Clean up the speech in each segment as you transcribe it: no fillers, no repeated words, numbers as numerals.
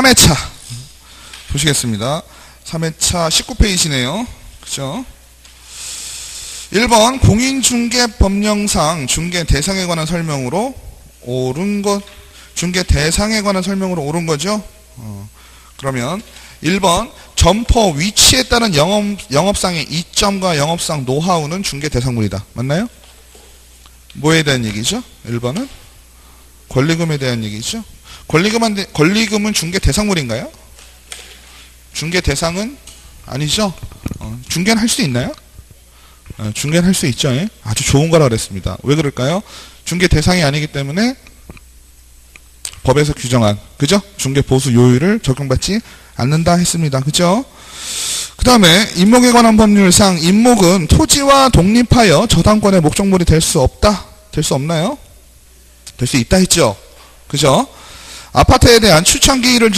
3회차 보시겠습니다. 3회차 19페이지네요. 그죠? 1번 공인중개법령상 중개 대상에 관한 설명으로 옳은 것, 중개 대상에 관한 설명으로 옳은 거죠. 그러면 1번 점포 위치에 따른 영업상의 이점과 영업상 노하우는 중개 대상물이다. 맞나요? 뭐에 대한 얘기죠? 1번은 권리금에 대한 얘기죠. 권리금은 중개 대상물인가요? 중개 대상은 아니죠. 중개는 할 수 있나요? 중개는 할 수 있죠. 예? 아주 좋은 거라 그랬습니다. 왜 그럴까요? 중개 대상이 아니기 때문에 법에서 규정한, 그죠? 중개 보수 요율을 적용받지 않는다 했습니다. 그죠? 그 다음에 임목에 관한 법률상 임목은 토지와 독립하여 저당권의 목적물이 될 수 없다. 될 수 없나요? 될 수 있다 했죠. 그죠? 아파트에 대한 추천기일에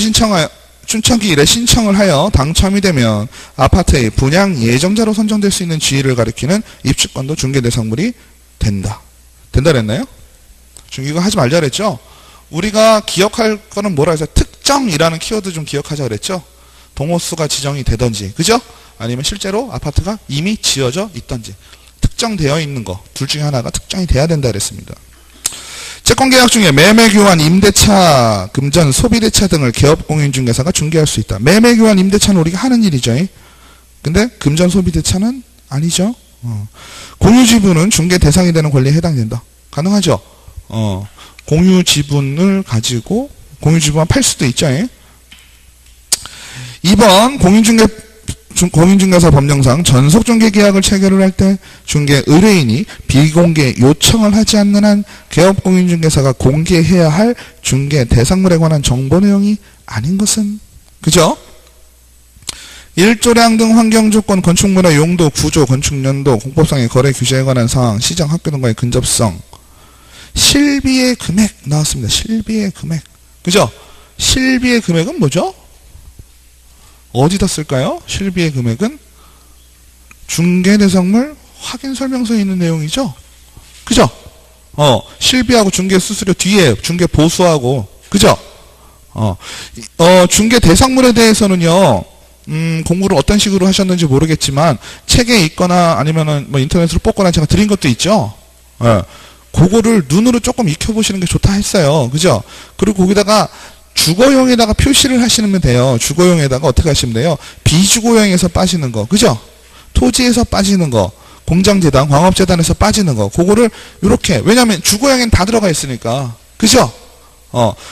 신청을 하여 당첨이 되면 아파트의 분양 예정자로 선정될 수 있는 지위를 가리키는 입주권도 중개대상물이 된다. 된다 그랬나요? 이거 하지 말자 그랬죠? 우리가 기억할 거는 뭐라 해서 특정이라는 키워드 좀 기억하자 그랬죠? 동호수가 지정이 되던지, 그죠? 아니면 실제로 아파트가 이미 지어져 있던지 특정되어 있는 거 둘 중에 하나가 특정이 돼야 된다 그랬습니다. 채권계약 중에 매매교환, 임대차, 금전, 소비대차 등을 개업공인중개사가 중개할 수 있다. 매매교환, 임대차는 우리가 하는 일이죠. 근데 금전, 소비대차는 아니죠. 공유지분은 중개 대상이 되는 권리에 해당된다. 가능하죠. 공유지분을 가지고 공유지분만 팔 수도 있죠. 2번 공인중개사 법령상 전속중개계약을 체결을 할 때 중개 의뢰인이 비공개 요청을 하지 않는 한 개업공인중개사가 공개해야 할 중개 대상물에 관한 정보 내용이 아닌 것은, 그죠? 일조량 등 환경조건, 건축물의 용도, 구조, 건축연도, 공법상의 거래 규제에 관한 사항, 시장, 학교 등과의 근접성, 실비의 금액 나왔습니다. 실비의 금액, 그죠? 실비의 금액은 뭐죠? 어디다 쓸까요? 실비의 금액은 중개대상물 확인설명서에 있는 내용이죠. 그죠? 실비하고 중개수수료 뒤에 중개보수하고, 그죠? 중개대상물에 대해서는요, 공부를 어떤 식으로 하셨는지 모르겠지만 책에 있거나 아니면은 뭐 인터넷으로 뽑거나 제가 드린 것도 있죠. 그거를 눈으로 조금 익혀보시는 게 좋다 했어요. 그죠? 그리고 거기다가 주거용에다가 표시를 하시면 돼요. 주거용에다가 어떻게 하시면 돼요? 비주거용에서 빠지는 거, 그죠? 토지에서 빠지는 거, 공장재단, 광업재단에서 빠지는 거, 그거를 이렇게, 왜냐면 주거용에는 다 들어가 있으니까, 그죠?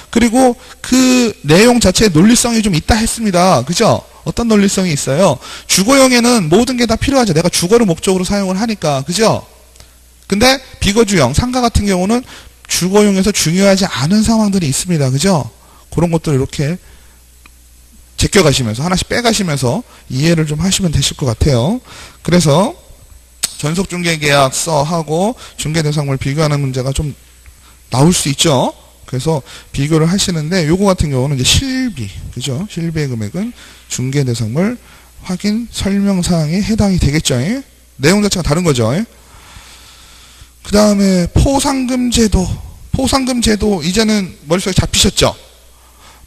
그리고 그 내용 자체에 논리성이 좀 있다 했습니다. 그죠? 어떤 논리성이 있어요? 주거용에는 모든 게 다 필요하죠. 내가 주거를 목적으로 사용을 하니까, 그죠? 근데 비거주용, 상가 같은 경우는 주거용에서 중요하지 않은 상황들이 있습니다. 그죠? 그런 것들 이렇게 제껴가시면서 하나씩 빼가시면서 이해를 좀 하시면 되실 것 같아요. 그래서 전속중개계약서하고 중개대상물 비교하는 문제가 좀 나올 수 있죠. 그래서 비교를 하시는데 요거 같은 경우는 이제 실비, 그죠? 실비의 금액은 중개대상물 확인 설명사항에 해당이 되겠죠. 내용 자체가 다른 거죠. 그 다음에 포상금제도. 포상금제도 이제는 머릿속에 잡히셨죠?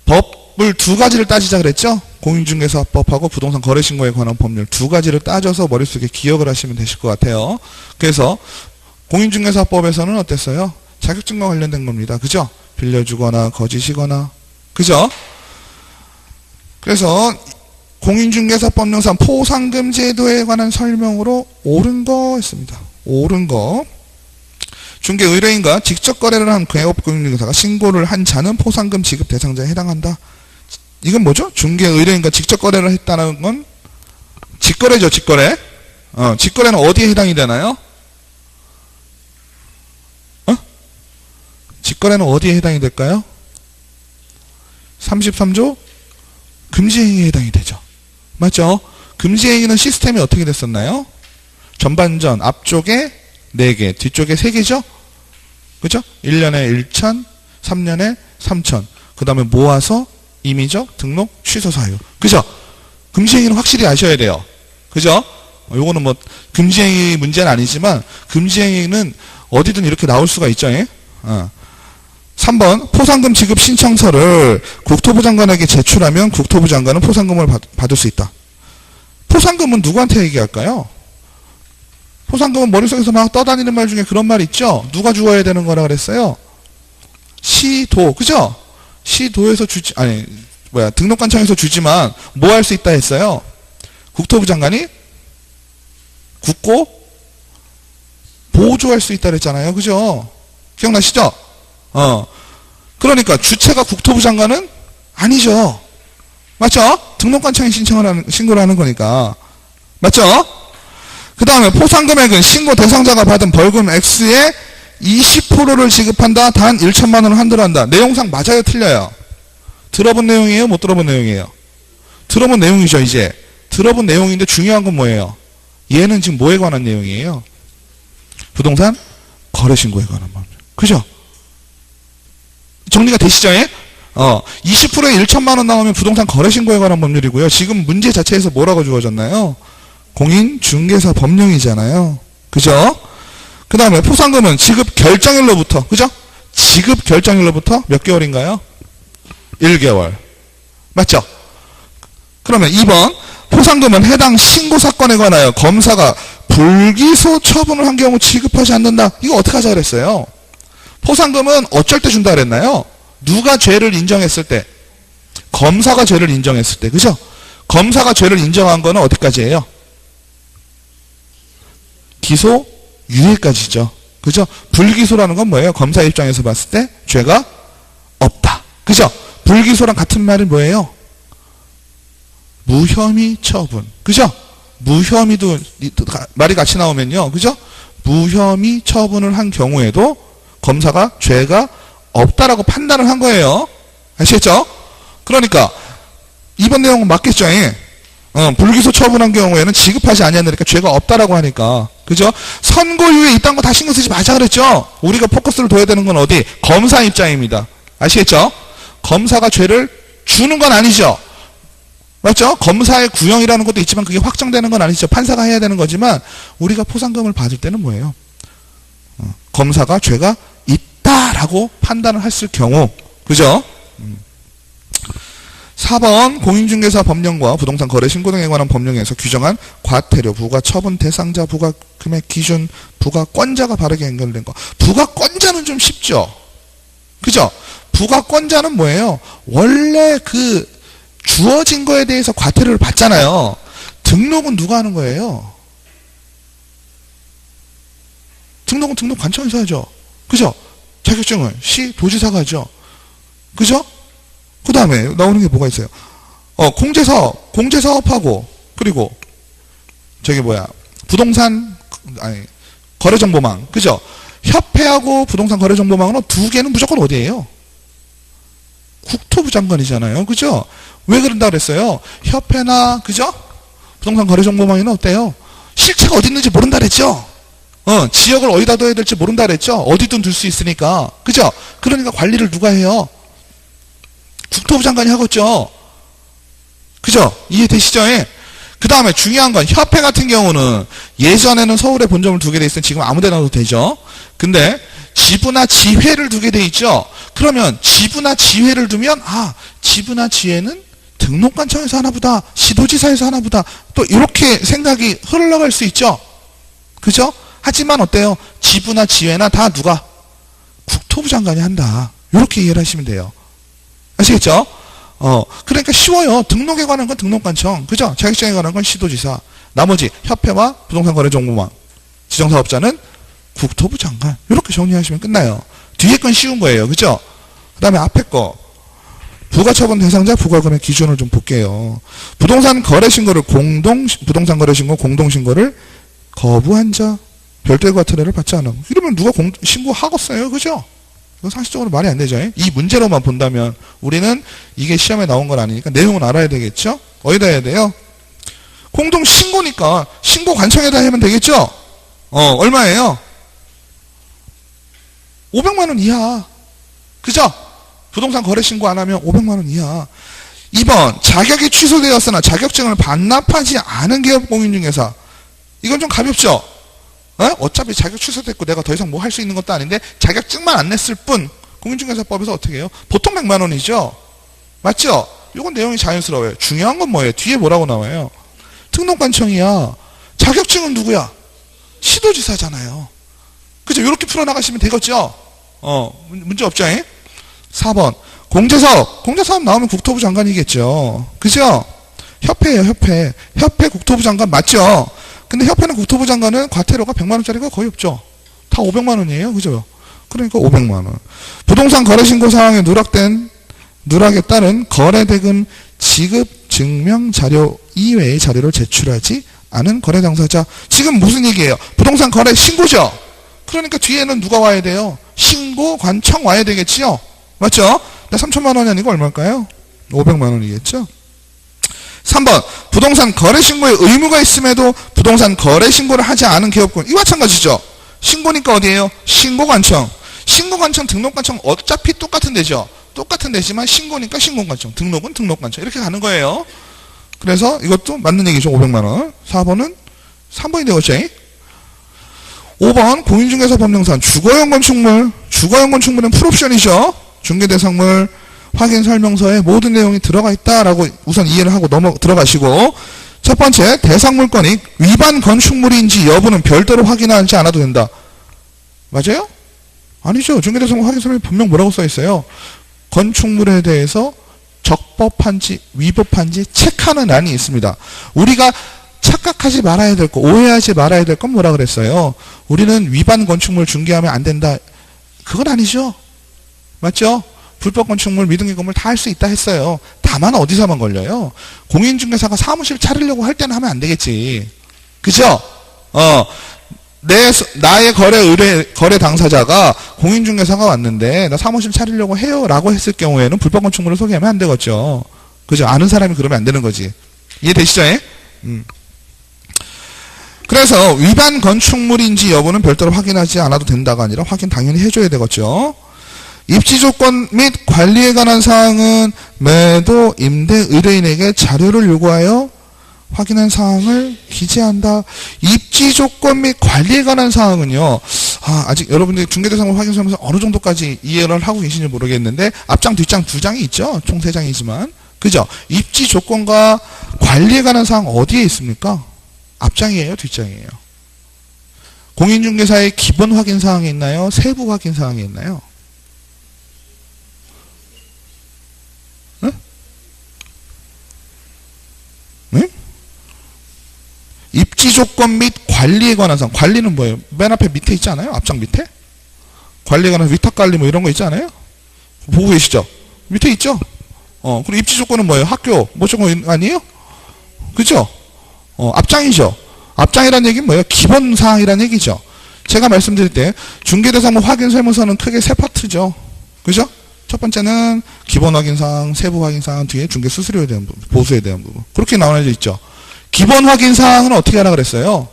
법을 두 가지를 따지자 그랬죠? 공인중개사법하고 부동산 거래신고에 관한 법률 두 가지를 따져서 머릿속에 기억을 하시면 되실 것 같아요. 그래서 공인중개사법에서는 어땠어요? 자격증과 관련된 겁니다. 그죠? 빌려주거나 거짓이거나, 그죠? 그래서 공인중개사법령상 포상금제도에 관한 설명으로 옳은 거 했습니다. 옳은 거. 중개 의뢰인과 직접 거래를 한 개업공인중개사가 신고를 한 자는 포상금 지급 대상자에 해당한다. 이건 뭐죠? 중개 의뢰인과 직접 거래를 했다는 건 직거래죠, 직거래. 직거래는 어디에 해당이 되나요? 직거래는 어디에 해당이 될까요? 33조 금지행위에 해당이 되죠. 맞죠? 금지행위는 시스템이 어떻게 됐었나요? 전반전 앞쪽에 4개, 뒤쪽에 3개죠? 그죠? 1년에 1천, 3년에 3천. 그 다음에 모아서 임의적, 등록, 취소 사유. 그죠? 금지행위는 확실히 아셔야 돼요. 그죠? 요거는 뭐, 금지행위 문제는 아니지만, 금지행위는 어디든 이렇게 나올 수가 있죠. 3번 포상금 지급 신청서를 국토부 장관에게 제출하면 국토부 장관은 포상금을 받을 수 있다. 포상금은 누구한테 얘기할까요? 포상금은 머릿속에서 막 떠다니는 말 중에 그런 말 있죠? 누가 주어야 되는 거라 그랬어요? 시도, 그죠? 시도에서 등록관청에서 주지만 뭐 할 수 있다 했어요? 국토부 장관이 국고 보조할 수 있다 그랬잖아요. 그죠? 기억나시죠? 그러니까 주체가 국토부 장관은 아니죠. 맞죠? 등록관청에 신고를 하는 거니까. 맞죠? 그 다음에 포상금액은 신고 대상자가 받은 벌금 X의 20%를 지급한다. 단 1천만 원을 한도로 한다. 내용상 맞아요? 틀려요? 들어본 내용이에요? 못 들어본 내용이에요? 들어본 내용이죠, 이제. 들어본 내용인데 중요한 건 뭐예요? 얘는 지금 뭐에 관한 내용이에요? 부동산 거래신고에 관한 법률. 그죠? 정리가 되시죠? 20%에 1천만 원 나오면 부동산 거래신고에 관한 법률이고요. 지금 문제 자체에서 뭐라고 주어졌나요? 공인중개사 법령이잖아요. 그죠? 그 다음에 포상금은 지급 결정일로부터, 그죠? 지급 결정일로부터 몇 개월인가요? 1개월. 맞죠? 그러면 2번 포상금은 해당 신고사건에 관하여 검사가 불기소 처분을 한 경우 지급하지 않는다. 이거 어떻게 하자 그랬어요? 포상금은 어쩔 때 준다 그랬나요? 누가 죄를 인정했을 때? 검사가 죄를 인정했을 때. 그죠? 검사가 죄를 인정한 거는 어디까지예요? 기소 유예까지죠. 그죠? 불기소라는 건 뭐예요? 검사 입장에서 봤을 때 죄가 없다. 그죠? 불기소랑 같은 말은 뭐예요? 무혐의 처분. 그죠? 무혐의도 말이 같이 나오면요. 그죠? 무혐의 처분을 한 경우에도 검사가 죄가 없다라고 판단을 한 거예요. 아시겠죠? 그러니까 이번 내용은 맞겠죠? 불기소 처분한 경우에는 지급하지 아니하니까 죄가 없다라고 하니까. 그죠? 선고유예 이딴 거 다 신경 쓰지 마자 그랬죠? 우리가 포커스를 둬야 되는 건 어디? 검사 입장입니다. 아시겠죠? 검사가 죄를 주는 건 아니죠. 맞죠? 검사의 구형이라는 것도 있지만 그게 확정되는 건 아니죠. 판사가 해야 되는 거지만 우리가 포상금을 받을 때는 뭐예요? 검사가 죄가 있다라고 판단을 했을 경우. 그죠? 4번 공인중개사 법령과 부동산 거래 신고 등에 관한 법령에서 규정한 과태료, 부과 처분 대상자, 부과 금액 기준, 부과권자가 바르게 연결된 거. 부과권자는 좀 쉽죠? 그죠? 부과권자는 뭐예요? 원래 그 주어진 거에 대해서 과태료를 받잖아요. 등록은 누가 하는 거예요? 등록은 등록관청에서 하죠. 그죠? 자격증은 시, 도지사가 하죠. 그죠? 그 다음에 나오는 게 뭐가 있어요? 공제사업하고, 그리고, 부동산, 거래정보망. 그죠? 협회하고 부동산 거래정보망은 두 개는 무조건 어디예요? 국토부 장관이잖아요. 그죠? 왜 그런다 그랬어요? 협회나, 그죠? 부동산 거래정보망에는 어때요? 실체가 어디 있는지 모른다 그랬죠? 지역을 어디다 둬야 될지 모른다 그랬죠? 어디든 둘 수 있으니까. 그죠? 그러니까 관리를 누가 해요? 국토부 장관이 하겠죠? 그죠? 이해되시죠? 그 다음에 중요한 건 협회 같은 경우는 예전에는 서울에 본점을 두게 돼 있으면 지금 아무 데나 둬도 되죠? 근데 지부나 지회를 두게 돼 있죠? 그러면 지부나 지회를 두면 지부나 지회는 등록관청에서 하나보다 시도지사에서 하나보다 또 이렇게 생각이 흘러갈 수 있죠? 그죠? 하지만 어때요? 지부나 지회나 다 누가? 국토부 장관이 한다. 이렇게 이해를 하시면 돼요. 아시겠죠? 그러니까 쉬워요. 등록에 관한 건 등록관청. 그죠? 자격증에 관한 건 시도지사. 나머지 협회와 부동산 거래정보망. 지정사업자는 국토부 장관. 이렇게 정리하시면 끝나요. 뒤에 건 쉬운 거예요. 그죠? 그 다음에 앞에 거. 부가처분 대상자 부과금의 기준을 좀 볼게요. 부동산 거래신고를 부동산 거래신고 공동신고를 거부한 자, 별도의 과태료를 받지 않아. 이러면 누가 신고하겠어요. 그죠? 이거 상식적으로 말이 안 되죠. 이 문제로만 본다면 우리는 이게 시험에 나온 건 아니니까 내용은 알아야 되겠죠? 어디다 해야 돼요? 공동신고니까 신고관청에다 하면 되겠죠? 얼마예요? 500만 원 이하. 그죠? 부동산 거래 신고 안 하면 500만 원 이하. 2번 자격이 취소되었으나 자격증을 반납하지 않은 기업 공인중개사. 이건 좀 가볍죠? 어차피 자격 취소됐고 내가 더 이상 뭐 할 수 있는 것도 아닌데 자격증만 안 냈을 뿐 공인중개사법에서 어떻게 해요? 보통 100만 원이죠? 맞죠? 요건 내용이 자연스러워요. 중요한 건 뭐예요? 뒤에 뭐라고 나와요? 등록관청이야. 자격증은 누구야? 시도지사잖아요. 그죠? 이렇게 풀어나가시면 되겠죠? 문제 없죠? 4번. 공제사업. 공제사업 나오면 국토부 장관이겠죠. 그죠? 협회예요, 협회. 협회 국토부 장관 맞죠? 근데 협회는 국토부 장관은 과태료가 100만 원짜리가 거의 없죠. 다 500만 원이에요. 그죠? 그러니까 500만 원. 부동산 거래 신고 사항에 누락에 따른 거래 대금 지급 증명 자료 이외의 자료를 제출하지 않은 거래 당사자. 지금 무슨 얘기예요? 부동산 거래 신고죠? 그러니까 뒤에는 누가 와야 돼요? 신고관청 와야 되겠지요? 맞죠? 3천만 원이 아니고 얼마일까요? 500만 원이겠죠? 3번. 부동산 거래 신고에 의무가 있음에도 부동산 거래 신고를 하지 않은 기업군. 이와 마찬가지죠? 신고니까 어디예요? 신고관청. 신고관청, 등록관청 어차피 똑같은 데죠? 똑같은 데지만 신고니까 신고관청, 등록은 등록관청. 이렇게 가는 거예요. 그래서 이것도 맞는 얘기죠. 500만 원. 4번은 3번이 되겠죠? 5번 공인중개사 법령상 주거용 건축물. 주거용 건축물은 풀옵션이죠. 중개대상물 확인 설명서에 모든 내용이 들어가 있다라고 우선 이해를 하고 들어가시고, 첫 번째 대상물건이 위반 건축물인지 여부는 별도로 확인하지 않아도 된다. 맞아요? 아니죠. 중개대상물 확인 설명에 분명 뭐라고 써 있어요? 건축물에 대해서 적법한지 위법한지 체크하는 란이 있습니다. 우리가 착각하지 말아야 될 거, 오해하지 말아야 될 건 뭐라 그랬어요? 우리는 위반 건축물 중개하면 안 된다. 그건 아니죠. 맞죠? 불법 건축물, 미등기 건물 다 할 수 있다 했어요. 다만 어디서만 걸려요? 공인중개사가 사무실 차리려고 할 때는 하면 안 되겠지. 그죠? 나의 거래 당사자가 공인중개사가 왔는데 나 사무실 차리려고 해요 라고 했을 경우에는 불법 건축물을 소개하면 안 되겠죠. 그죠? 아는 사람이 그러면 안 되는 거지. 이해되시죠? 그래서 위반 건축물인지 여부는 별도로 확인하지 않아도 된다가 아니라 확인 당연히 해줘야 되겠죠. 입지 조건 및 관리에 관한 사항은 매도 임대 의뢰인에게 자료를 요구하여 확인한 사항을 기재한다. 입지 조건 및 관리에 관한 사항은요. 아직 여러분들이 중개대상물 확인 설명서 어느 정도까지 이해를 하고 계신지 모르겠는데 앞장 뒷장 두 장이 있죠. 총 3장이지만. 그죠? 입지 조건과 관리에 관한 사항 어디에 있습니까? 앞장이에요, 뒷장이에요? 공인중개사의 기본 확인 사항이 있나요? 세부 확인 사항이 있나요? 응? 응? 입지 조건 및 관리에 관한 사항. 관리는 뭐예요? 맨 앞에 밑에 있지 않아요? 앞장 밑에? 관리에 관한 위탁 관리 뭐 이런 거 있지 않아요? 보고 계시죠? 밑에 있죠? 그리고 입지 조건은 뭐예요? 학교 뭐 저거 아니에요? 그죠? 앞장이죠. 앞장이라는 얘기는 뭐예요? 기본 사항이라는 얘기죠. 제가 말씀드릴 때 중개대상물 확인 설명서는 크게 3파트죠. 그죠? 첫 번째는 기본 확인 사항, 세부 확인 사항, 뒤에 중개 수수료에 대한 부분, 보수에 대한 부분. 그렇게 나눠져 있죠. 기본 확인 사항은 어떻게 하라 그랬어요?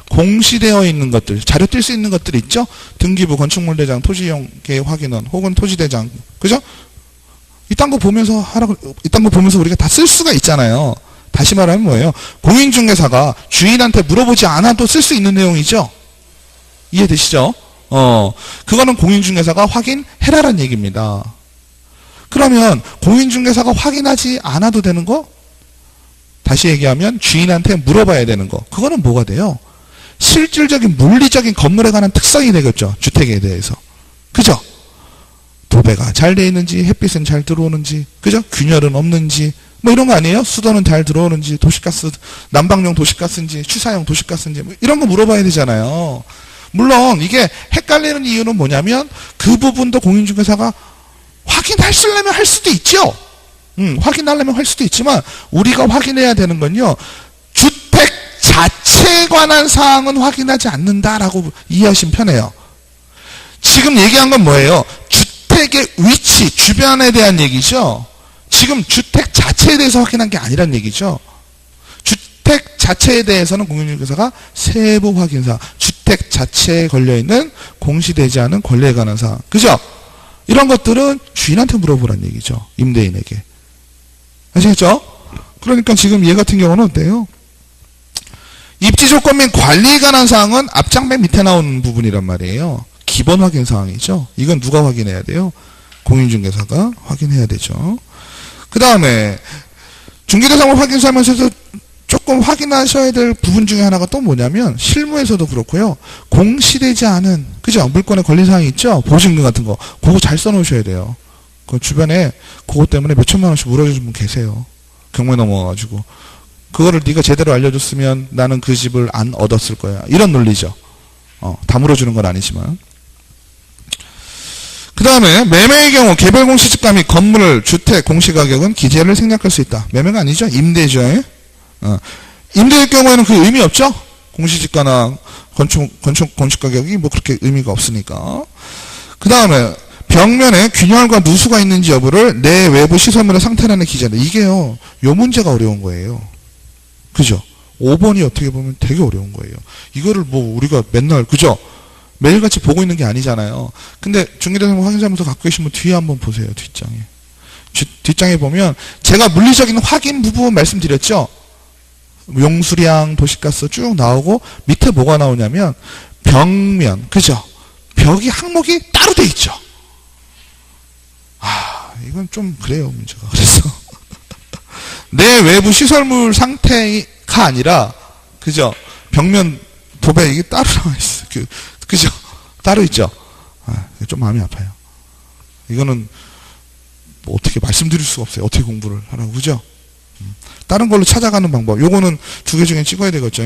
공시되어 있는 것들, 자료 뜰 수 있는 것들 있죠? 등기부, 건축물 대장, 토지용 계획 확인원, 혹은 토지대장. 그죠? 이딴 거 보면서 이딴 거 보면서 우리가 다 쓸 수가 있잖아요. 다시 말하면 뭐예요? 공인중개사가 주인한테 물어보지 않아도 쓸 수 있는 내용이죠? 이해되시죠? 그거는 공인중개사가 확인해라라는 얘기입니다. 그러면 공인중개사가 확인하지 않아도 되는 거? 다시 얘기하면 주인한테 물어봐야 되는 거. 그거는 뭐가 돼요? 실질적인 물리적인 건물에 관한 특성이 되겠죠. 주택에 대해서. 그죠? 도배가 잘 돼 있는지, 햇빛은 잘 들어오는지, 그죠? 균열은 없는지, 뭐 이런 거 아니에요? 수도는 잘 들어오는지, 도시가스, 난방용 도시가스인지, 취사용 도시가스인지, 뭐 이런 거 물어봐야 되잖아요. 물론 이게 헷갈리는 이유는 뭐냐면 그 부분도 공인중개사가 확인하려면 할 수도 있죠. 확인하려면 할 수도 있지만 우리가 확인해야 되는 건요. 주택 자체에 관한 사항은 확인하지 않는다라고 이해하시면 편해요. 지금 얘기한 건 뭐예요? 주택의 위치, 주변에 대한 얘기죠. 지금 주택 자체에 대해서 확인한 게 아니란 얘기죠. 주택 자체에 대해서는 공인중개사가 세부 확인사항, 주택 자체에 걸려있는 공시되지 않은 권리에 관한 사항. 그죠? 이런 것들은 주인한테 물어보란 얘기죠. 임대인에게. 아시겠죠? 그러니까 지금 얘 같은 경우는 어때요? 입지 조건 및 관리에 관한 사항은 앞장 맨 밑에 나오는 부분이란 말이에요. 기본 확인 사항이죠. 이건 누가 확인해야 돼요? 공인중개사가 확인해야 되죠. 그 다음에 중개대상물 확인서면서 조금 확인하셔야 될 부분 중에 하나가 또 뭐냐면 실무에서도 그렇고요. 공시되지 않은 그죠? 물건에 걸린 사항이 있죠? 보증금 같은 거 그거 잘 써놓으셔야 돼요. 그 주변에 그것 때문에 몇 천만 원씩 물어주신 분 계세요. 경매 넘어가가지고 그거를 네가 제대로 알려줬으면 나는 그 집을 안 얻었을 거야. 이런 논리죠. 다 물어주는 건 아니지만. 그 다음에 매매의 경우 개별 공시지가 및 건물, 주택 공시가격은 기재를 생략할 수 있다. 매매가 아니죠. 임대죠. 임대일 경우에는 그 의미 없죠. 공시지가나 건축가격이 뭐 그렇게 의미가 없으니까. 그 다음에 벽면에 균열과 누수가 있는지 여부를 내 외부 시설물의 상태라는 기재다. 이게요. 요 문제가 어려운 거예요. 그죠? 5번이 어떻게 보면 되게 어려운 거예요. 이거를 뭐 우리가 맨날 그죠? 매일같이 보고 있는 게 아니잖아요. 근데 중개대상물 확인사무소 갖고 계신 분 뒤에 한번 보세요. 뒷장에. 뒷장에 보면 제가 물리적인 확인 부분 말씀드렸죠? 용수량, 도시가스 쭉 나오고 밑에 뭐가 나오냐면 벽면, 그죠? 벽이 항목이 따로 돼 있죠. 이건 좀 그래요, 문제가. 그래서 내 외부 시설물 상태가 아니라 그죠? 벽면 도배 이게 따로 나와 있어. 그죠? 따로 있죠. 좀 마음이 아파요. 이거는 뭐 어떻게 말씀드릴 수가 없어요. 어떻게 공부를 하라고, 그죠? 다른 걸로 찾아가는 방법. 요거는 두 개 중에 찍어야 되겠죠.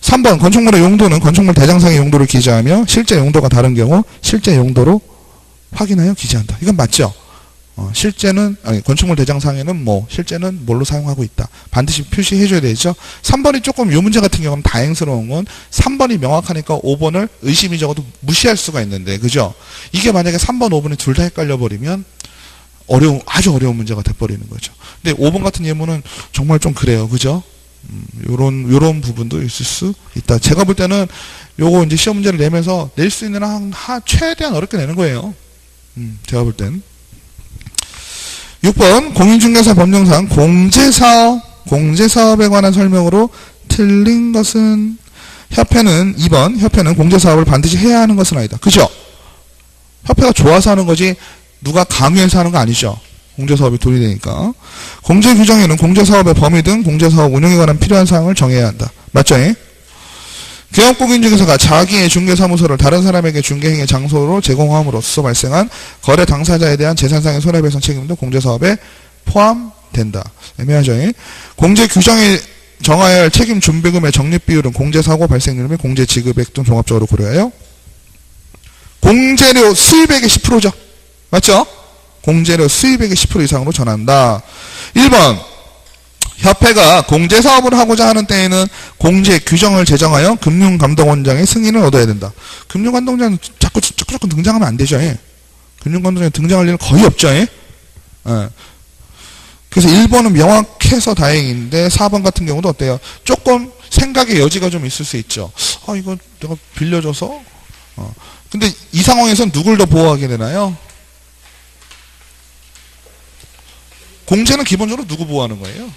3번 건축물의 용도는 건축물 대장상의 용도를 기재하며 실제 용도가 다른 경우 실제 용도로 확인하여 기재한다. 이건 맞죠? 실제는 건축물 대장상에는 뭐 실제는 뭘로 사용하고 있다. 반드시 표시해줘야 되죠. 3번이 조금 요 문제 같은 경우는 다행스러운 건 3번이 명확하니까 5번을 의심이 적어도 무시할 수가 있는데 그죠? 이게 만약에 3번, 5번이 둘 다 헷갈려 버리면 아주 어려운 문제가 돼버리는 거죠. 근데 5번 같은 예문은 정말 좀 그래요. 그죠? 요런 부분도 있을 수 있다. 제가 볼 때는 요거 이제 시험 문제를 내면서 낼 수 있는 최대한 어렵게 내는 거예요. 제가 볼 땐. 6번 공인중개사 법령상 공제사업에 관한 설명으로 틀린 것은 협회는 2번 협회는 공제사업을 반드시 해야 하는 것은 아니다. 그죠? 협회가 좋아서 하는 거지 누가 강요해서 하는 거 아니죠. 공제사업이 돈이 되니까. 공제규정에는 공제사업의 범위 등 공제사업 운영에 관한 필요한 사항을 정해야 한다. 맞죠? 개업공인중개사가 자기의 중개사무소를 다른 사람에게 중개행위 장소로 제공함으로써 발생한 거래 당사자에 대한 재산상의 손해배상 책임도 공제사업에 포함된다. 애매하죠? 공제규정에 정하여야 할 책임 준비금의 적립비율은 공제사고 발생률 및 공제지급액 등 종합적으로 고려하여 공제료 수입액의 10%죠. 맞죠? 공제료 수입액의 10% 이상으로 전한다. 1번 협회가 공제사업을 하고자 하는 때에는 공제 규정을 제정하여 금융감독원장의 승인을 얻어야 된다. 금융감독원장은 자꾸 등장하면 안 되죠. 금융감독원장이 등장할 일은 거의 없죠. 그래서 1번은 명확해서 다행인데 4번 같은 경우도 어때요? 조금 생각의 여지가 좀 있을 수 있죠. 이거 내가 빌려줘서 근데 이 상황에서는 누굴 더 보호하게 되나요? 공제는 기본적으로 누구 보호하는 거예요?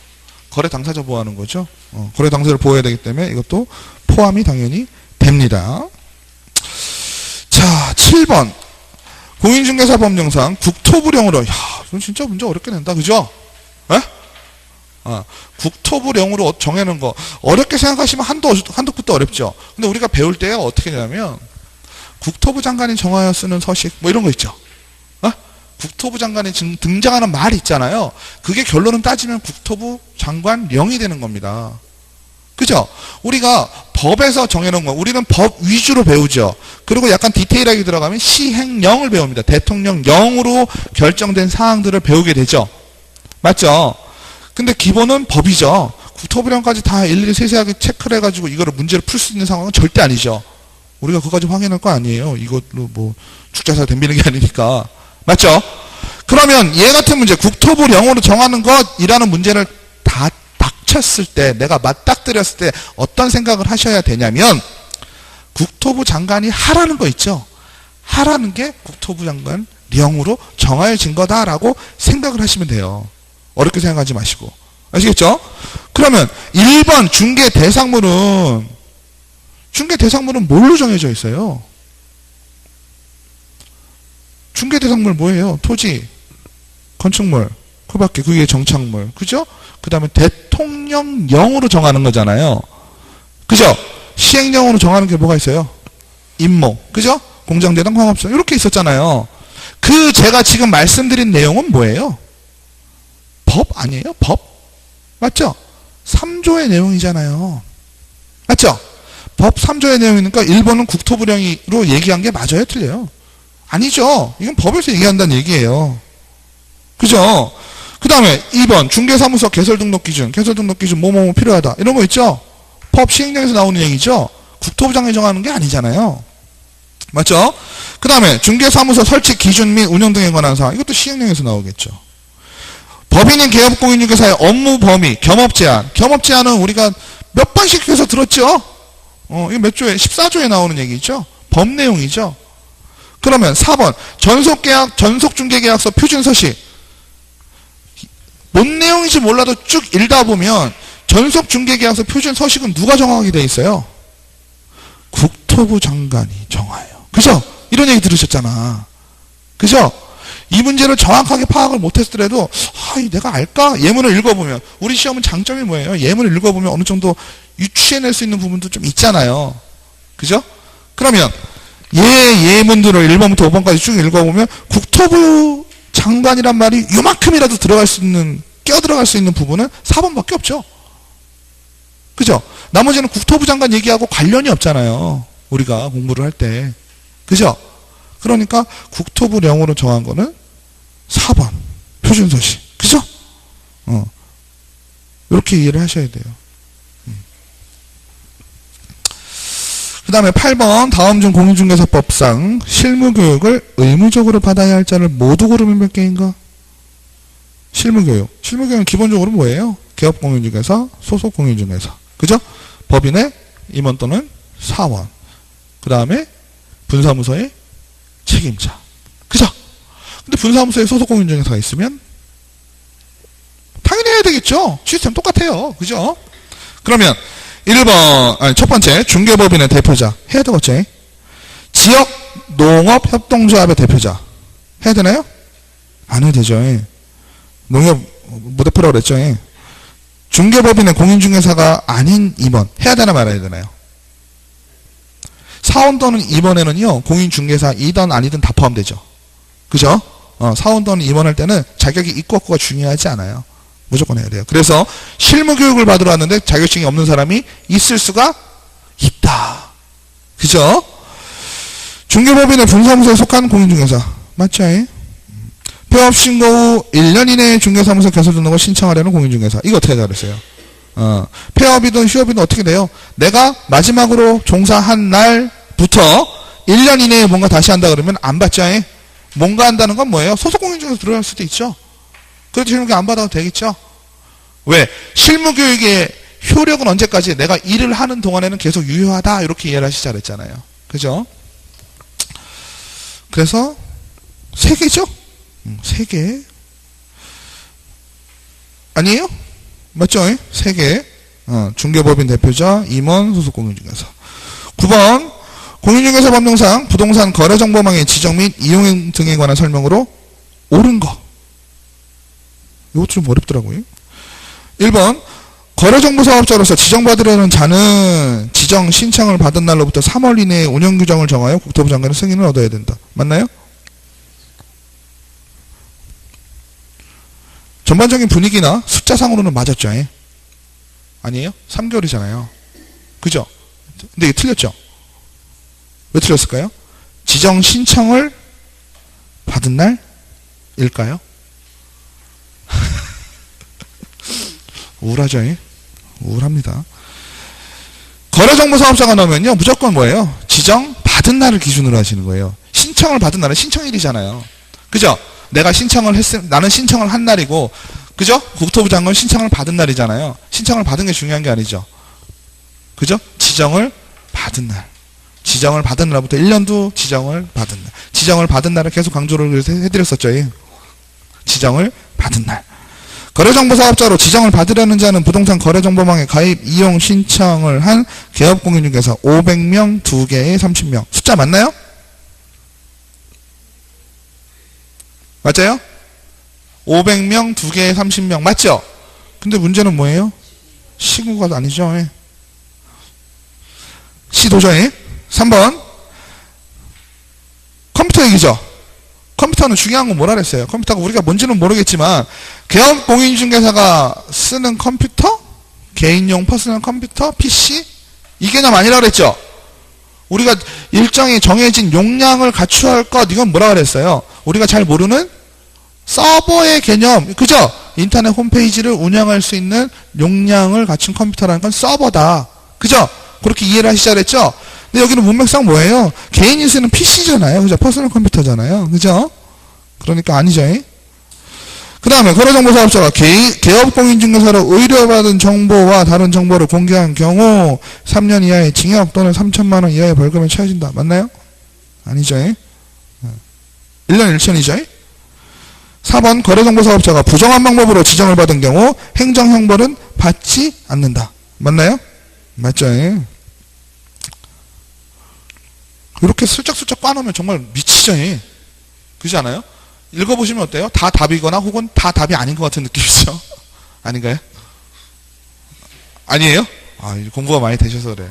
거래 당사자 보호하는 거죠. 거래 당사자를 보호해야 되기 때문에 이것도 포함이 당연히 됩니다. 자, 7번. 공인중개사 법령상 국토부령으로, 이건 진짜 문제 어렵게 낸다. 그죠? 국토부령으로 정해놓은 거. 어렵게 생각하시면 한도 끝도 어렵죠. 근데 우리가 배울 때 어떻게 되냐면, 국토부 장관이 정하여 쓰는 서식, 뭐 이런 거 있죠. 국토부 장관이 등장하는 말 있잖아요. 그게 결론은 따지면 국토부 장관령이 되는 겁니다. 그죠? 우리가 법에서 정해놓은 거, 우리는 법 위주로 배우죠. 그리고 약간 디테일하게 들어가면 시행령을 배웁니다. 대통령령으로 결정된 사항들을 배우게 되죠. 맞죠? 근데 기본은 법이죠. 국토부령까지 다 일일이 세세하게 체크를 해가지고 이거를 문제를 풀 수 있는 상황은 절대 아니죠. 우리가 그거까지 확인할 거 아니에요. 이것로 뭐 축자사 덤비는 게 아니니까. 맞죠? 그러면 얘 같은 문제, 국토부령으로 정하는 것이라는 문제를 다 닥쳤을 때, 내가 맞닥뜨렸을 때 어떤 생각을 하셔야 되냐면, 국토부 장관이 하라는 거 있죠? 하라는 게 국토부 장관령으로 정하여진 거다라고 생각을 하시면 돼요. 어렵게 생각하지 마시고. 아시겠죠? 그러면 1번 중개 대상물은 뭘로 정해져 있어요? 중개대상물 뭐예요? 토지, 건축물, 그 밖에 그게 정착물. 그죠? 그 다음에 대통령령으로 정하는 거잖아요. 그죠? 시행령으로 정하는 게 뭐가 있어요? 임모. 그죠? 공장대당 광업소. 이렇게 있었잖아요. 그 제가 지금 말씀드린 내용은 뭐예요? 법 아니에요? 법? 맞죠? 3조의 내용이잖아요. 맞죠? 법 3조의 내용이니까 1번은 국토부령으로 얘기한 게 맞아요? 틀려요? 아니죠. 이건 법에서 얘기한다는 얘기예요. 그죠? 그 다음에 2번 중개사무소 개설등록기준 뭐뭐 필요하다. 이런 거 있죠? 법 시행령에서 나오는 얘기죠? 국토부장이 정하는 게 아니잖아요. 맞죠? 그 다음에 중개사무소 설치 기준 및 운영 등에 관한 사항. 이것도 시행령에서 나오겠죠. 법인인 개업공인중개사의 업무 범위, 겸업 제한. 겸업 제한은 우리가 몇 번씩 해서 들었죠? 이거 몇 조에? 14조에 나오는 얘기죠? 법 내용이죠? 그러면 4번 전속계약, 전속중개계약서 표준서식. 뭔 내용인지 몰라도 쭉 읽다 보면 전속중개계약서 표준서식은 누가 정하게 돼 있어요? 국토부 장관이 정해요. 그죠? 이런 얘기 들으셨잖아. 그죠? 이 문제를 정확하게 파악을 못했더라도 내가 알까? 예문을 읽어보면 우리 시험은 장점이 뭐예요? 예문을 읽어보면 어느 정도 유추해낼 수 있는 부분도 좀 있잖아요. 그죠? 그러면 예문들을 1번부터 5번까지 쭉 읽어보면 국토부 장관이란 말이 요만큼이라도 들어갈 수 있는, 껴들어갈 수 있는 부분은 4번밖에 없죠. 그죠? 나머지는 국토부 장관 얘기하고 관련이 없잖아요. 우리가 공부를 할 때. 그죠? 그러니까 국토부령으로 정한 거는 4번 표준서식. 그죠? 이렇게 이해를 하셔야 돼요. 그 다음에 8번 다음 중 공인중개사법상 실무교육을 의무적으로 받아야 할 자를 모두 고르면 몇 개인가? 실무교육. 실무교육은 기본적으로 뭐예요? 개업공인중개사, 소속공인중개사. 그죠? 법인의 임원 또는 사원. 그 다음에 분사무소의 책임자. 그죠? 근데 분사무소에 소속공인중개사가 있으면 당연히 해야 되겠죠? 시스템 똑같아요. 그죠? 그러면 1번, 첫 번째, 중개법인의 대표자. 해야 되겠죠? 지역 농업협동조합의 대표자. 해야 되나요? 안 해도 되죠. 농협 무대표라고 그랬죠. 중개법인의 공인중개사가 아닌 임원. 해야 되나 말아야 되나요? 사원 또는 임원에는요, 공인중개사 이든 아니든 다 포함되죠. 그죠? 사원 또는 임원할 때는 자격이 있고 없고가 중요하지 않아요. 무조건 해야 돼요. 그래서 실무교육을 받으러 왔는데 자격증이 없는 사람이 있을 수가 있다. 그죠? 중개법인의 분사무소에 속한 공인중개사. 맞죠? 폐업신고 후 1년 이내에 중개사무소 개설 등록을 신청하려는 공인중개사. 이거 어떻게 다르세요? 폐업이든 휴업이든 어떻게 돼요? 내가 마지막으로 종사한 날부터 1년 이내에 뭔가 다시 한다 그러면 안 받죠? 뭔가 한다는 건 뭐예요? 소속공인중개사 들어갈 수도 있죠. 그래도 실무교육 안 받아도 되겠죠? 왜? 실무교육의 효력은 언제까지? 내가 일을 하는 동안에는 계속 유효하다. 이렇게 이해를 하시자 그랬잖아요. 그죠? 그래서 3개죠? 3개. 아니에요? 맞죠? 3개. 중개법인 대표자, 임원, 소속공인중개사. 9번 공인중개사 법령상 부동산 거래정보망의 지정 및 이용 등에 관한 설명으로 옳은 거. 이것 좀 어렵더라고요. 1번 거래정보 사업자로서 지정받으려는 자는 지정 신청을 받은 날로부터 3월 이내에 운영규정을 정하여 국토부 장관의 승인을 얻어야 된다. 맞나요? 전반적인 분위기나 숫자상으로는 맞았죠. 아니에요? 3개월이잖아요. 그죠? 근데 이게 틀렸죠? 왜 틀렸을까요? 지정 신청을 받은 날일까요? 우울하죠? 우울합니다. 거래정보 사업자가 나오면요, 무조건 뭐예요? 지정 받은 날을 기준으로 하시는 거예요. 신청을 받은 날은 신청일이잖아요. 그죠? 내가 신청을 나는 신청을 한 날이고, 그죠? 국토부 장관 신청을 받은 날이잖아요. 신청을 받은 게 중요한 게 아니죠. 그죠? 지정을 받은 날. 지정을 받은 날부터 1년 후 지정을 받은 날. 지정을 받은 날을 계속 강조를 해드렸었죠. 지정을 받은 날. 거래정보사업자로 지정을 받으려는 자는 부동산 거래정보망에 가입, 이용 신청을 한 개업공인중개사 500명, 2개에 30명. 숫자 맞나요? 맞아요? 500명, 2개에 30명. 맞죠? 근데 문제는 뭐예요? 시구가 아니죠. 예. C도죠. 예. 3번. 컴퓨터 얘기죠. 컴퓨터는 중요한 건 뭐라 그랬어요? 컴퓨터가 우리가 뭔지는 모르겠지만 개업 공인중개사가 쓰는 컴퓨터, 개인용 퍼스널 컴퓨터, PC 이 개념 아니라 그랬죠? 우리가 일정히 정해진 용량을 갖춰야 할 것 이건 뭐라 그랬어요? 우리가 잘 모르는 서버의 개념, 그죠? 인터넷 홈페이지를 운영할 수 있는 용량을 갖춘 컴퓨터라는 건 서버다. 그죠? 그렇게 이해를 하시자 그랬죠? 근데 여기는 문맥상 뭐예요? 개인이 쓰는 PC잖아요. 그죠? 퍼스널 컴퓨터잖아요. 그죠? 그러니까 아니죠. 그 다음에 거래정보사업자가 개업공인중개사로 의뢰받은 정보와 다른 정보를 공개한 경우 3년 이하의 징역 또는 3천만 원 이하의 벌금에 처해진다. 맞나요? 아니죠. 1년 1천이죠. 4번 거래정보사업자가 부정한 방법으로 지정을 받은 경우 행정형벌은 받지 않는다. 맞나요? 맞죠. 이렇게 슬쩍슬쩍 까놓으면 정말 미치죠. 그렇지 않아요? 읽어보시면 어때요? 다 답이거나 혹은 다 답이 아닌 것 같은 느낌이죠. 아닌가요? 아니에요? 아, 공부가 많이 되셔서 그래.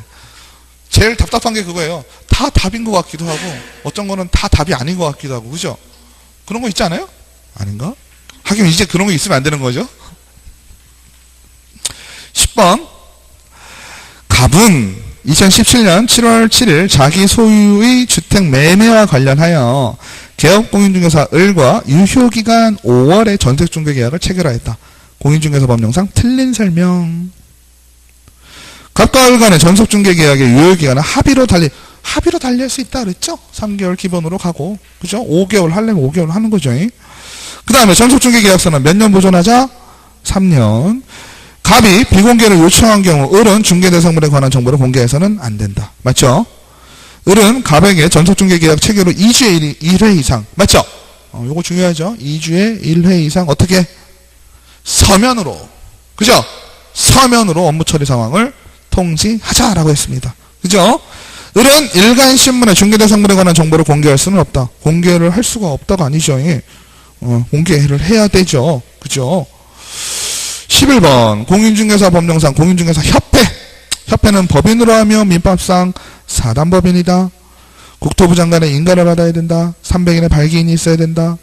제일 답답한 게 그거예요. 다 답인 것 같기도 하고 어떤 거는 다 답이 아닌 것 같기도 하고. 그죠? 그런 거 있지 않아요? 아닌가? 하긴 이제 그런 거 있으면 안 되는 거죠. 10번 갑은 2017년 7월 7일 자기 소유의 주택 매매와 관련하여 개업공인중개사 을과 유효기간 5월에 전세중개계약을 체결하였다. 공인중개사법령상 틀린 설명. 갑과 을 간의 전세중개계약의 유효기간은 합의로 달릴 수 있다 그랬죠? 3개월 기본으로 가고, 그죠? 5개월 하려면 5개월 하는 거죠. 그 다음에 전세중개계약서는 몇 년 보존하자? 3년. 갑이 비공개를 요청한 경우 을은 중개대상물에 관한 정보를 공개해서는 안 된다. 맞죠? 을은 갑에게 전세중개계약 체결 후 2주에 1회 이상. 맞죠? 요거 중요하죠? 2주에 1회 이상 어떻게? 서면으로. 그죠? 서면으로 업무 처리 상황을 통지하자라고 했습니다. 그죠? 을은 일간신문에 중개대상물에 관한 정보를 공개할 수는 없다. 공개를 할 수가 없다가 아니죠. 공개를 해야 되죠. 그죠? 11번 공인중개사 법령상 공인중개사 협회. 협회는 법인으로 하며 민법상 사단법인이다. 국토부 장관의 인가를 받아야 된다. 300인의 발기인이 있어야 된다.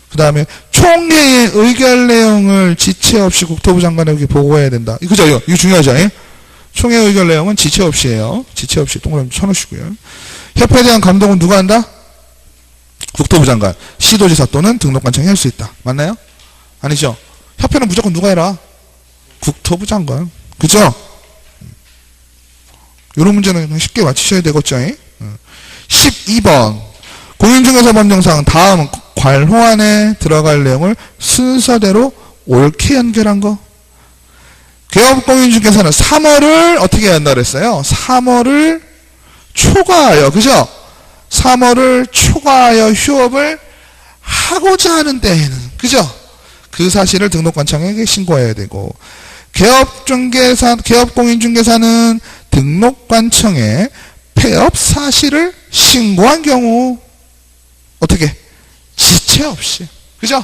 그 다음에 총회의 의결 내용을 지체 없이 국토부 장관에게 보고해야 된다. 그죠? 이거 중요하죠? 총회 의결 내용은 지체 없이 해요. 지체 없이 동그라미 쳐놓으시고요. 협회에 대한 감독은 누가 한다? 국토부 장관. 시도지사 또는 등록관청이 할 수 있다. 맞나요? 아니죠? 협회는 무조건 누가 해라? 국토부 장관. 그죠? 이런 문제는 쉽게 맞추셔야 되겠죠? 12번 공인중개사 법령상 다음 괄호안에 들어갈 내용을 순서대로 옳게 연결한 거. 개업공인중개사는 3월을 어떻게 해야 한다 그랬어요? 3월을 초과하여, 그죠? 3월을 초과하여 휴업을 하고자 하는 때에는, 그죠? 그 사실을 등록관청에게 신고해야 되고, 개업공인중개사는 등록관청에 폐업 사실을 신고한 경우 어떻게? 지체 없이, 그죠?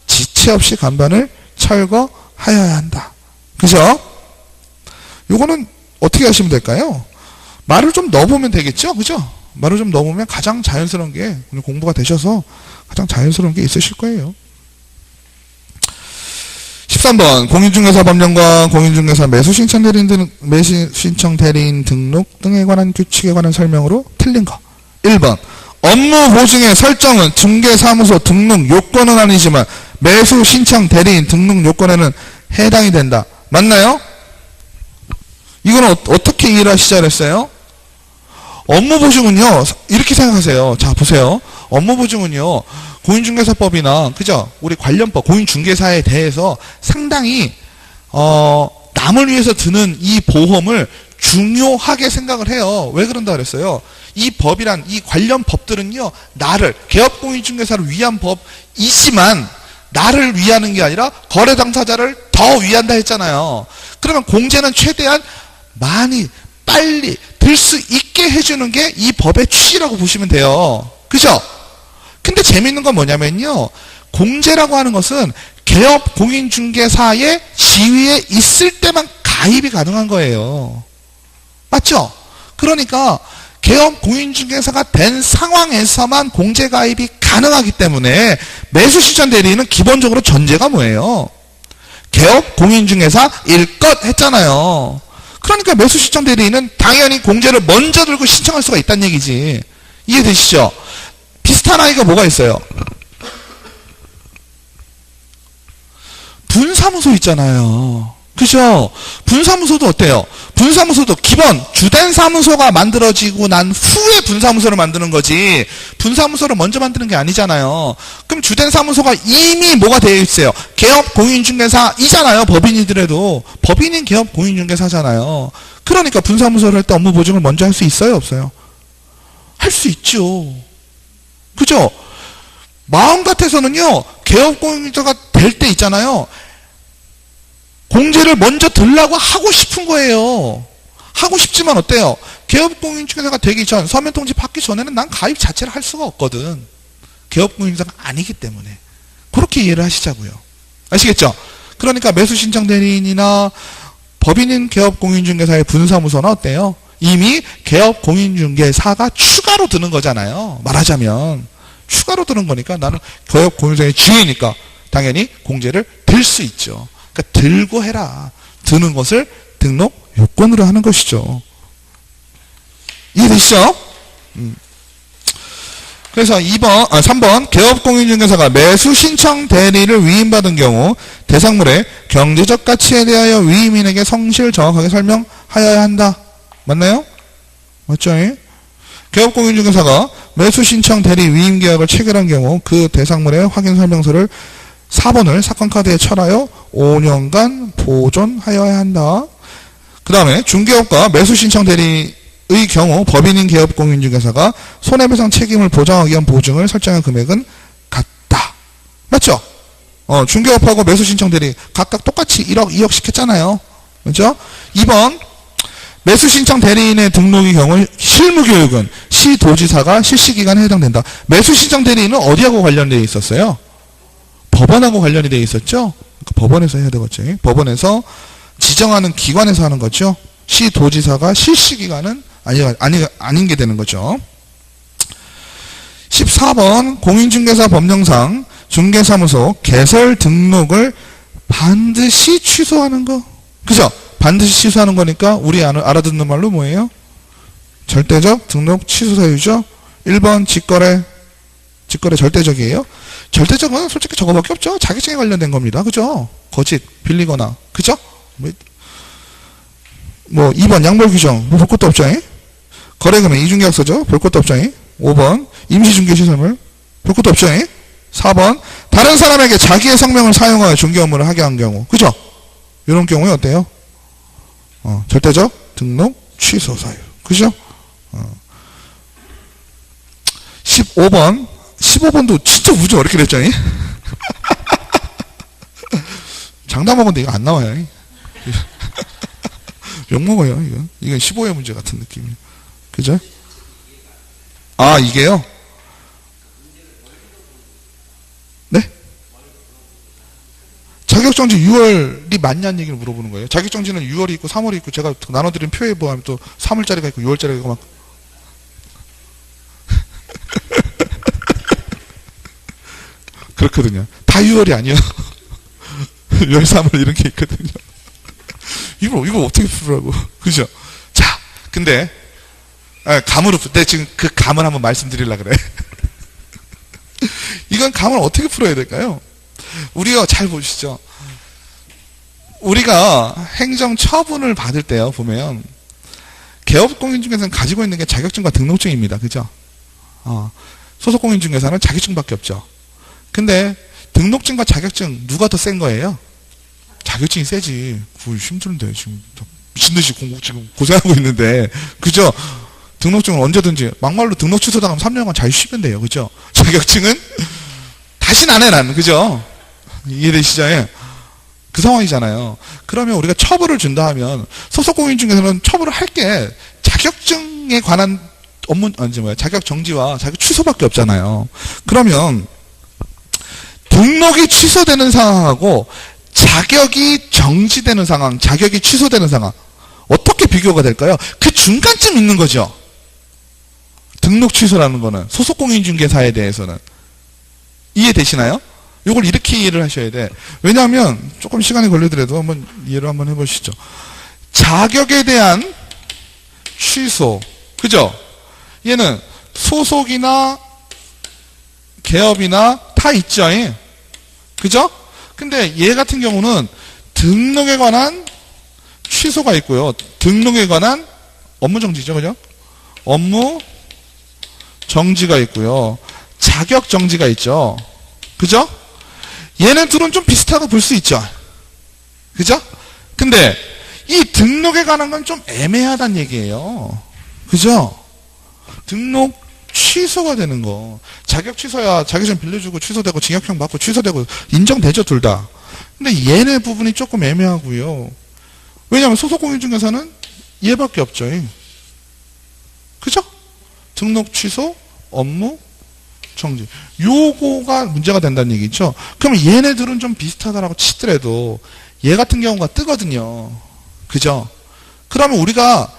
지체 없이 간판을 철거하여야 한다. 그죠? 요거는 어떻게 하시면 될까요? 말을 좀 넣어보면 되겠죠? 그죠? 말을 좀 넣어보면 가장 자연스러운 게 오늘 공부가 되셔서 가장 자연스러운 게 있으실 거예요. 13번 공인중개사 법령과 공인중개사 매수신청 대리인 등록 등에 관한 규칙에 관한 설명으로 틀린 거. 1번 업무 보증의 설정은 중개사무소 등록 요건은 아니지만 매수신청 대리인 등록 요건에는 해당이 된다. 맞나요? 이거는 어떻게 이해를 하시자 그랬어요? 업무 보증은요, 이렇게 생각하세요. 자, 보세요. 업무 보증은요, 공인중개사법이나, 그죠? 우리 관련법, 공인중개사에 대해서 상당히, 남을 위해서 드는 이 보험을 중요하게 생각을 해요. 왜 그런다 그랬어요? 이 법이란, 이 관련 법들은요, 개업공인중개사를 위한 법이지만, 나를 위하는 게 아니라 거래 당사자를 더 위한다 했잖아요. 그러면 공제는 최대한 많이 빨리 들 수 있게 해주는 게 이 법의 취지라고 보시면 돼요. 그죠? 근데 재밌는 건 뭐냐면요. 공제라고 하는 것은 개업 공인중개사의 지위에 있을 때만 가입이 가능한 거예요. 맞죠? 그러니까 개업 공인중개사가 된 상황에서만 공제 가입이 가능하기 때문에 매수실전 대리인은 기본적으로 전제가 뭐예요? 개업 공인중개사일 것 했잖아요. 그러니까 매수실전 대리인은 당연히 공제를 먼저 들고 신청할 수가 있다는 얘기지. 이해되시죠? 비슷한 아이가 뭐가 있어요? 분사무소 있잖아요. 그죠? 분사무소도 어때요? 분사무소도 기본 주된 사무소가 만들어지고 난 후에 분사무소를 만드는 거지, 분사무소를 먼저 만드는 게 아니잖아요. 그럼 주된 사무소가 이미 뭐가 되어 있어요? 개업 공인중개사이잖아요. 법인이더라도 법인인 개업 공인중개사잖아요. 그러니까 분사무소를 할 때 업무 보증을 먼저 할 수 있어요, 없어요? 할 수 있죠. 그죠? 마음 같아서는요, 개업 공인중개사가 될 때 있잖아요, 공제를 먼저 들라고 하고 싶은 거예요. 하고 싶지만 어때요? 개업공인중개사가 되기 전, 서면통지 받기 전에는 난 가입 자체를 할 수가 없거든. 개업공인중개사가 아니기 때문에. 그렇게 이해를 하시자고요. 아시겠죠? 그러니까 매수신청 대리인이나 법인인 개업공인중개사의 분사무소는 어때요? 이미 개업공인중개사가 추가로 드는 거잖아요. 말하자면 추가로 드는 거니까 나는 개업공인중개사의 지위니까 당연히 공제를 들 수 있죠. 그러니까 들고 해라. 드는 것을 등록 요건으로 하는 것이죠. 이해되시죠? 그래서 3번 개업공인중개사가 매수신청 대리를 위임받은 경우 대상물의 경제적 가치에 대하여 위임인에게 성실 정확하게 설명하여야 한다. 맞나요? 맞죠? 개업공인중개사가 매수신청 대리 위임계약을 체결한 경우 그 대상물의 확인 설명서를 4번을 사건카드에 철하여 5년간 보존하여야 한다. 그 다음에 중개업과 매수신청 대리의 경우 법인인 개업공인중개사가 손해배상 책임을 보장하기 위한 보증을 설정한 금액은 같다. 맞죠? 중개업하고 매수신청 대리 각각 똑같이 1억, 2억씩 했잖아요. 그렇죠? 2번 매수신청 대리인의 등록의 경우 실무교육은 시도지사가 실시기간에 해당된다. 매수신청 대리인은 어디하고 관련되어 있었어요? 법원하고 관련이 되어 있었죠? 그러니까 법원에서 해야 되겠죠. 법원에서 지정하는 기관에서 하는 거죠. 시도지사가 실시기간은 아닌 게 되는 거죠. 14번 공인중개사 법령상 중개사무소 개설 등록을 반드시 취소하는 거. 그죠? 반드시 취소하는 거니까 우리 알아듣는 말로 뭐예요? 절대적 등록 취소 사유죠. 1번 직거래 절대적이에요. 절대적은 솔직히 저거밖에 없죠. 자격증에 관련된 겁니다. 그죠? 거짓, 빌리거나. 그죠? 뭐 2번 양벌 규정 볼 것도 없죠. 거래금액 이중계약서죠. 볼 것도 없죠. 5번 임시중개시설물 볼 것도 없죠. 4번 다른 사람에게 자기의 성명을 사용하여 중개 업무를 하게 한 경우. 그죠? 이런 경우에 어때요? 절대적 등록 취소 사유. 그죠? 15번도 진짜 무지 어렵게 됐죠. 장담하건데 이거 안 나와요. 욕먹어요. 이건 15회 문제 같은 느낌이에요. 그죠? 아, 이게요? 네? 자격정지 6월이 맞냐는 얘기를 물어보는 거예요. 자격정지는 6월이 있고 3월이 있고 제가 나눠드린 표에 보면 또 3월짜리가 있고 6월짜리가 있고 막 그렇거든요. 다 6월이 아니요. 6월, 3월 이런 게 있거든요. 이거 어떻게 풀으라고. 그죠? 자, 근데 감으로 지금 그 감을 한번 말씀드리려고 그래. 이건 감을 어떻게 풀어야 될까요? 우리가 잘 보시죠. 우리가 행정 처분을 받을 때요, 보면 개업공인중개사는 가지고 있는 게 자격증과 등록증입니다. 그죠? 소속공인중개사는 자격증밖에 없죠. 근데 등록증과 자격증 누가 더 센 거예요? 자격증이 세지. 그거 힘든데 지금 미친듯이 지금 고생하고 있는데. 그죠? 등록증은 언제든지 막말로 등록 취소당하면 3년간 잘 쉬면 돼요. 그죠? 자격증은 다시는 안 해, 나는. 그죠? 이해되시죠? 그 상황이잖아요. 그러면 우리가 처벌을 준다 하면 소속공인중개사는 처벌을 할 게 자격증에 관한 자격 정지와 자격 취소밖에 없잖아요. 그러면 등록이 취소되는 상황하고 자격이 정지되는 상황, 자격이 취소되는 상황 어떻게 비교가 될까요? 그 중간쯤 있는 거죠. 등록 취소라는 거는 소속공인중개사에 대해서는 이해되시나요? 이걸 이렇게 이해를 하셔야 돼. 왜냐하면 조금 시간이 걸리더라도 한번 이해를 한번 해보시죠. 자격에 대한 취소, 그죠? 얘는 소속이나 개업이나 다 있죠. 그죠? 근데 얘 같은 경우는 등록에 관한 취소가 있고요. 등록에 관한 업무 정지죠. 그죠? 업무 정지가 있고요. 자격 정지가 있죠. 그죠? 얘네 둘은 좀 비슷하다고 볼 수 있죠. 그죠? 근데 이 등록에 관한 건 좀 애매하다는 얘기예요. 그죠? 등록 취소가 되는 거. 자격 취소야 자격증 빌려주고 취소되고 징역형 받고 취소되고 인정되죠, 둘 다. 근데 얘네 부분이 조금 애매하고요. 왜냐하면 소속공인중개사는 얘밖에 없죠. 그죠? 등록 취소, 업무 정지. 요거가 문제가 된다는 얘기죠. 그럼 얘네들은 좀 비슷하다라고 치더라도 얘 같은 경우가 뜨거든요. 그죠? 그러면 우리가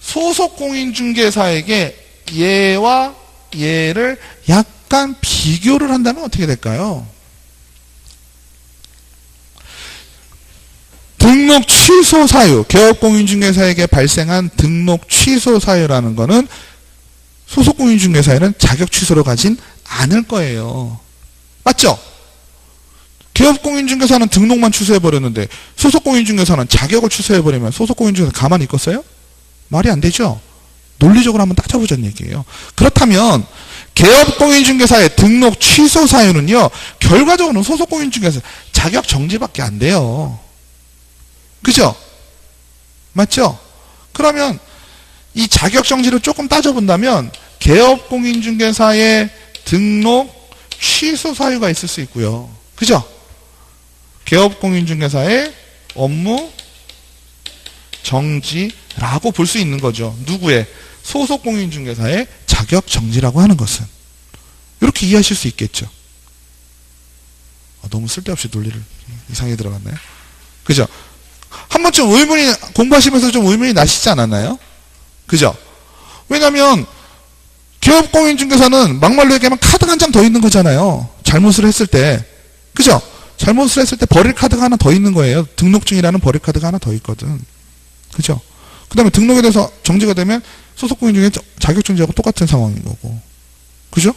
소속공인중개사에게 얘와 얘를 약간 비교를 한다면 어떻게 될까요? 등록 취소 사유, 개업공인중개사에게 발생한 등록 취소 사유라는 거는 소속공인중개사에는 자격 취소로 가진 않을 거예요. 맞죠? 개업공인중개사는 등록만 취소해버렸는데 소속공인중개사는 자격을 취소해버리면 소속공인중개사 가만히 있겠어요? 말이 안 되죠? 논리적으로 한번 따져보자는 얘기예요. 그렇다면 개업공인중개사의 등록 취소 사유는요, 결과적으로는 소속공인중개사 자격 정지밖에 안 돼요. 그죠? 맞죠? 그러면 이 자격 정지를 조금 따져본다면 개업공인중개사의 등록 취소 사유가 있을 수 있고요. 그죠? 개업공인중개사의 업무 정지라고 볼 수 있는 거죠. 누구의? 소속공인중개사의 자격 정지라고 하는 것은. 이렇게 이해하실 수 있겠죠. 너무 쓸데없이 논리를 이상하게 들어갔나요? 그죠? 한 번쯤 공부하시면서 좀 의문이 나시지 않았나요? 그죠? 왜냐면 개업공인중개사는 막말로 얘기하면 카드가 한 장 더 있는 거잖아요. 잘못을 했을 때. 그죠? 잘못을 했을 때 버릴 카드가 하나 더 있는 거예요. 등록증이라는 버릴 카드가 하나 더 있거든. 그죠? 그 다음에 등록에 대해서 정지가 되면 소속공인중개 자격정지하고 똑같은 상황인 거고. 그죠?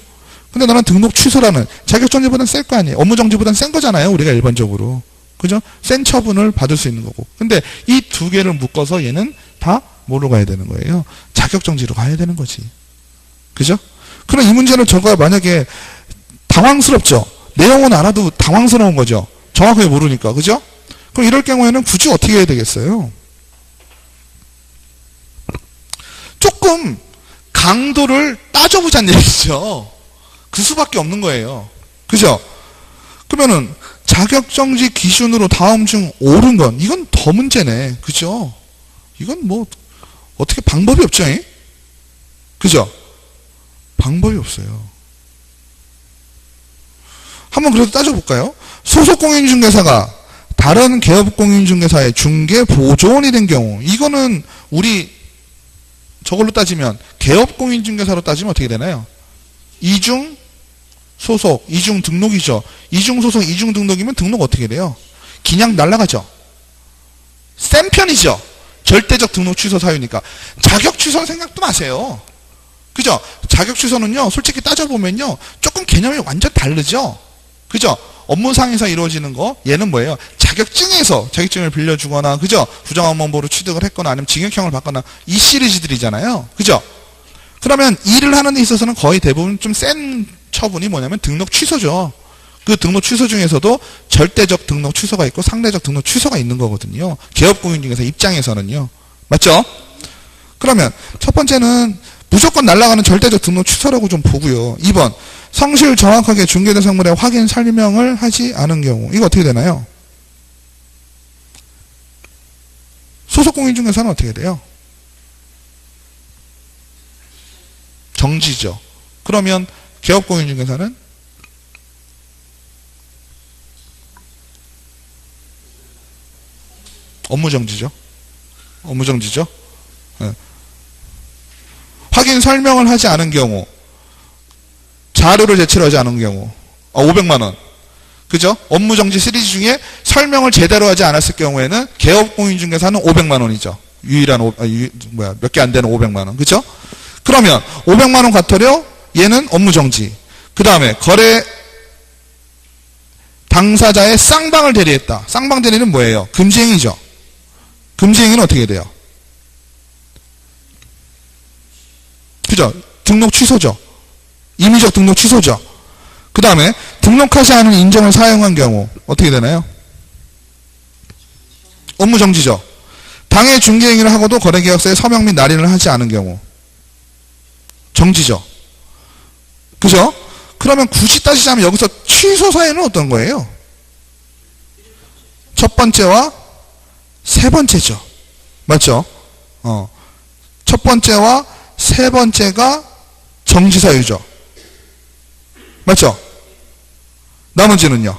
근데 나는 등록 취소라는 자격정지보다는 셀 거 아니에요. 업무정지보다는 센 거잖아요. 우리가 일반적으로. 그죠? 센 처분을 받을 수 있는 거고. 근데 이 두 개를 묶어서 얘는 다 뭐로 가야 되는 거예요? 자격정지로 가야 되는 거지. 그죠? 그럼 이 문제는 저가 만약에 당황스럽죠? 내용은 알아도 당황스러운 거죠? 정확하게 모르니까. 그죠? 그럼 이럴 경우에는 굳이 어떻게 해야 되겠어요? 조금 강도를 따져보자는 얘기죠. 그 수밖에 없는 거예요. 그죠? 그러면은 자격정지 기준으로 다음 중 옳은 건 이건 더 문제네. 그죠? 이건 뭐 어떻게 방법이 없죠. 그죠? 방법이 없어요. 한번 그래도 따져볼까요? 소속공인중개사가 다른 개업공인중개사의 중개보조원이 된 경우, 이거는 우리 저걸로 따지면 개업공인중개사로 따지면 어떻게 되나요? 이중 소속, 이중 등록이죠. 이중 소속, 이중 등록이면 등록 어떻게 돼요? 그냥 날라가죠. 센 편이죠. 절대적 등록 취소 사유니까. 자격 취소 생각도 마세요. 그죠? 자격 취소는요, 솔직히 따져보면요, 조금 개념이 완전 다르죠? 그죠? 업무상에서 이루어지는 거, 얘는 뭐예요? 자격증에서 자격증을 빌려주거나, 그죠? 부정업무보로 취득을 했거나, 아니면 징역형을 받거나, 이 시리즈들이잖아요. 그죠? 그러면 일을 하는 데 있어서는 거의 대부분 좀 센 처분이 뭐냐면 등록 취소죠. 그 등록 취소 중에서도 절대적 등록 취소가 있고 상대적 등록 취소가 있는 거거든요. 개업공인중개사 입장에서는요. 맞죠? 그러면 첫 번째는 무조건 날아가는 절대적 등록 취소라고 좀 보고요. 2번, 성실 정확하게 중개대상물의 확인 설명을 하지 않은 경우. 이거 어떻게 되나요? 소속공인중개사는 어떻게 돼요? 정지죠. 그러면 개업공인중개사는 업무정지죠. 업무정지죠. 네. 확인 설명을 하지 않은 경우, 자료를 제출하지 않은 경우 500만 원. 그죠? 업무정지 시리즈 중에 설명을 제대로 하지 않았을 경우에는 개업공인중개사는 500만 원이죠. 유일한 몇 개 안 되는 500만 원. 그죠? 그러면 500만 원 과태료, 얘는 업무정지. 그 다음에 거래 당사자의 쌍방을 대리했다. 쌍방 대리는 뭐예요? 금지행위죠. 금지행위는 어떻게 돼요? 그죠? 등록 취소죠. 임의적 등록 취소죠. 그 다음에 등록하지 않은 인정을 사용한 경우 어떻게 되나요? 업무정지죠. 당해 중개행위를 하고도 거래계약서에 서명 및 날인을 하지 않은 경우 정지죠. 그죠? 그러면 굳이 따지자면 여기서 취소 사유는 어떤 거예요? 첫 번째와 세 번째죠. 맞죠? 첫 번째와 세 번째가 정지 사유죠. 맞죠? 나머지는요?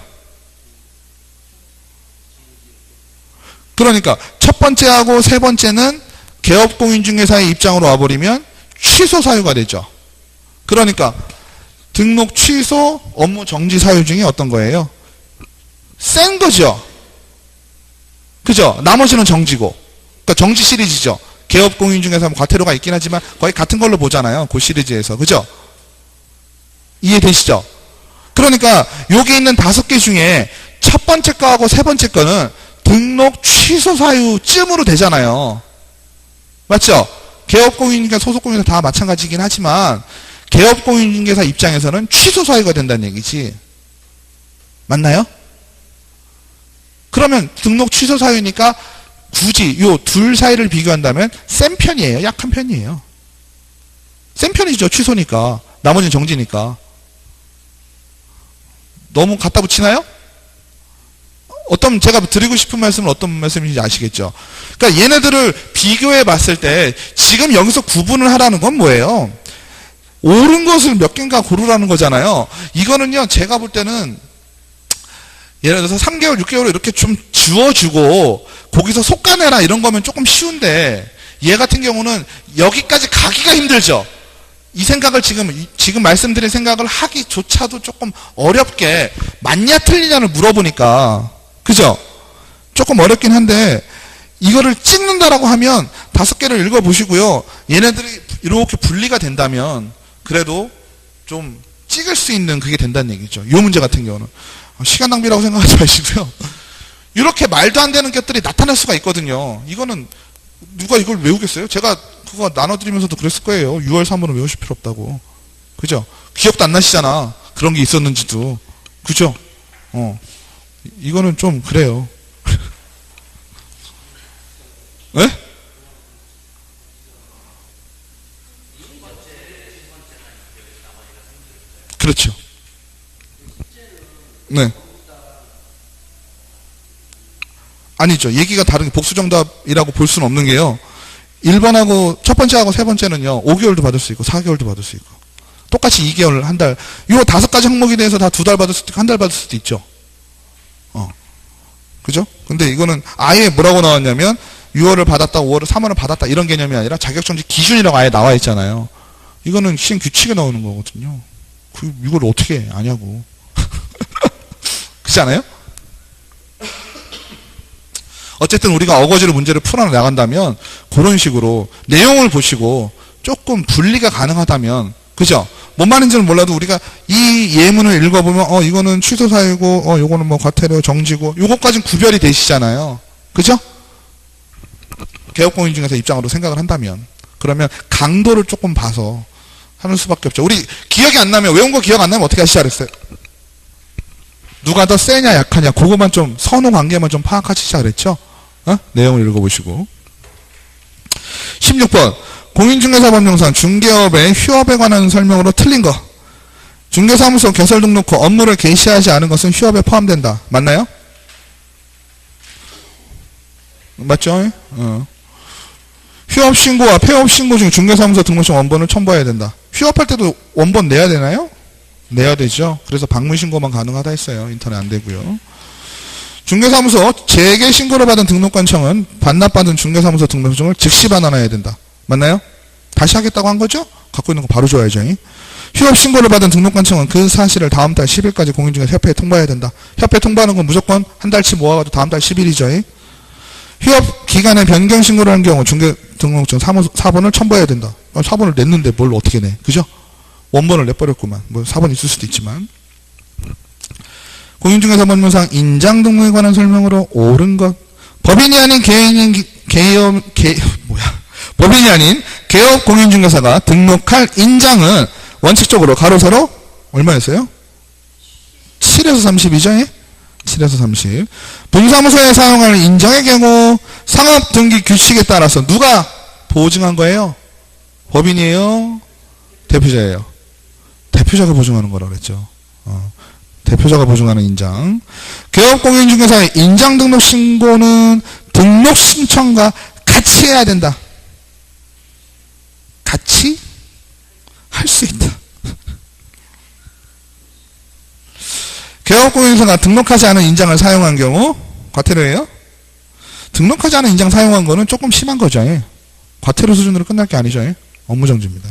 그러니까 첫 번째하고 세 번째는 개업공인중개사의 입장으로 와버리면 취소 사유가 되죠. 그러니까 등록 취소, 업무 정지 사유 중에 어떤 거예요? 센 거죠. 그죠? 나머지는 정지고. 그러니까 정지 시리즈죠. 개업공인중개사 과태료가 있긴 하지만 거의 같은 걸로 보잖아요. 그 시리즈에서. 그죠? 이해되시죠? 그러니까 여기 있는 5개 중에 첫 번째 거하고 세 번째 거는 등록 취소 사유쯤으로 되잖아요. 맞죠? 개업공인중개사, 소속공인사 다 마찬가지긴 하지만 개업공인중개사 입장에서는 취소 사유가 된다는 얘기지. 맞나요? 그러면 등록 취소 사유니까 굳이 요 둘 사이를 비교한다면 센 편이에요? 약한 편이에요? 센 편이죠. 취소니까. 나머지는 정지니까. 너무 갖다 붙이나요? 제가 드리고 싶은 말씀은 어떤 말씀인지 아시겠죠? 그러니까 얘네들을 비교해 봤을 때 지금 여기서 구분을 하라는 건 뭐예요? 옳은 것을 몇 개인가 고르라는 거잖아요. 이거는요, 제가 볼 때는 예를 들어서 3개월, 6개월 이렇게 좀 지워주고 거기서 속가내라 이런 거면 조금 쉬운데 얘 같은 경우는 여기까지 가기가 힘들죠. 이 생각을 지금 말씀드린 생각을 하기조차도 조금 어렵게 맞냐 틀리냐를 물어보니까 그죠? 조금 어렵긴 한데 이거를 찍는다라고 하면 5개를 읽어보시고요. 얘네들이 이렇게 분리가 된다면 그래도 좀 찍을 수 있는 그게 된다는 얘기죠. 이 문제 같은 경우는 시간 낭비라고 생각하지 마시고요. 이렇게 말도 안 되는 것들이 나타날 수가 있거든요. 이거는 누가 이걸 외우겠어요? 제가 그거 나눠드리면서도 그랬을 거예요. 6월 3월은 외우실 필요 없다고. 그죠? 기억도 안 나시잖아. 그런 게 있었는지도. 그죠? 이거는 좀 그래요. 네? 그렇죠. 네. 아니죠. 얘기가 다른 게 복수정답이라고 볼 수는 없는 게요. 1번하고 첫 번째하고 세 번째는요. 5개월도 받을 수 있고 4개월도 받을 수 있고 똑같이 2개월, 한 달. 이 5가지 항목에 대해서 다 2달 받을 수도 있고 1달 받을 수도 있죠. 그죠? 근데 이거는 아예 뭐라고 나왔냐면 6월을 받았다, 5월을 3월을 받았다 이런 개념이 아니라 자격정지 기준이라고 아예 나와 있잖아요. 이거는 시행 규칙에 나오는 거거든요. 이걸 어떻게 아냐고. 그렇지 않아요? 어쨌든 우리가 어거지로 문제를 풀어나간다면 그런 식으로 내용을 보시고 조금 분리가 가능하다면 그죠? 뭔 말인지는 몰라도 우리가 이 예문을 읽어보면 이거는 취소 사유고 요거는 뭐 과태료 정지고 요거까지는 구별이 되시잖아요. 그죠? 개업공인중개사 입장으로 생각을 한다면 그러면 강도를 조금 봐서 하는 수밖에 없죠. 우리 기억이 안 나면 외운 거 기억 안 나면 어떻게 하시자 그랬어요? 누가 더 세냐 약하냐 그거만 좀 선후 관계만 좀 파악하시자 그랬죠? 내용을 읽어보시고 16번 공인중개사 법령상 중개업의 휴업에 관한 설명으로 틀린 거 중개사무소 개설 등록 후 업무를 개시하지 않은 것은 휴업에 포함된다. 맞나요? 맞죠? 휴업 신고와 폐업 신고 중 중개사무소 등록증 원본을 첨부해야 된다. 휴업할 때도 원본 내야 되나요? 내야 되죠. 그래서 방문 신고만 가능하다 했어요. 인터넷 안 되고요. 중개사무소 재개 신고를 받은 등록관청은 반납받은 중개사무소 등록증을 즉시 반환해야 된다. 맞나요? 다시 하겠다고 한 거죠? 갖고 있는 거 바로 줘야죠. 휴업 신고를 받은 등록관청은 그 사실을 다음 달 10일까지 공인중개사 협회에 통보해야 된다. 협회 통보하는 건 무조건 한 달치 모아가지고 다음 달 10일이죠. 휴업 기간에 변경 신고를 한 경우 중개 등록증 사본을 첨부해야 된다. 사본을 냈는데 뭘 어떻게 내? 그죠? 원본을 내버렸구만. 뭐 사본이 있을 수도 있지만. 공인중개사 법령상 인장 등록에 관한 설명으로 옳은 것. 법인이 아닌 법인이 아닌 개업 공인중개사가 등록할 인장은 원칙적으로 가로 세로 얼마였어요? 7에서 30이죠? 7에서 30. 분사무소에 사용할 인장의 경우 상업등기 규칙에 따라서 누가 보증한 거예요? 법인이에요? 대표자예요? 대표자가 보증하는 거라고 그랬죠. 대표자가 보증하는 인장. 개업공인중개사의 인장 등록 신고는 등록 신청과 같이 해야 된다. 같이 할 수 있다. 개업공인중개사가 등록하지 않은 인장을 사용한 경우 과태료예요? 등록하지 않은 인장 사용한 거는 조금 심한 거죠. 과태료 수준으로 끝날 게 아니죠. 업무정지입니다.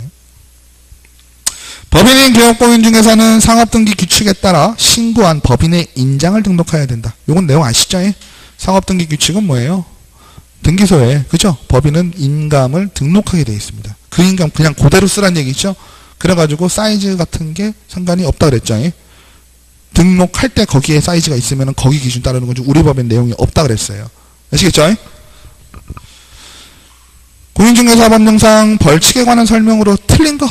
법인인 개업공인중개사는 상업등기 규칙에 따라 신고한 법인의 인장을 등록해야 된다. 요건 내용 아시죠? 상업등기 규칙은 뭐예요? 등기소에, 그죠? 법인은 인감을 등록하게 되어 있습니다. 그 인감 그냥 그대로 쓰란 얘기죠? 그래가지고 사이즈 같은 게 상관이 없다 그랬죠? 등록할 때 거기에 사이즈가 있으면 거기 기준 따르는 거지 우리 법인 내용이 없다 그랬어요. 아시겠죠? 공인중개사 법령상 벌칙에 관한 설명으로 틀린 거.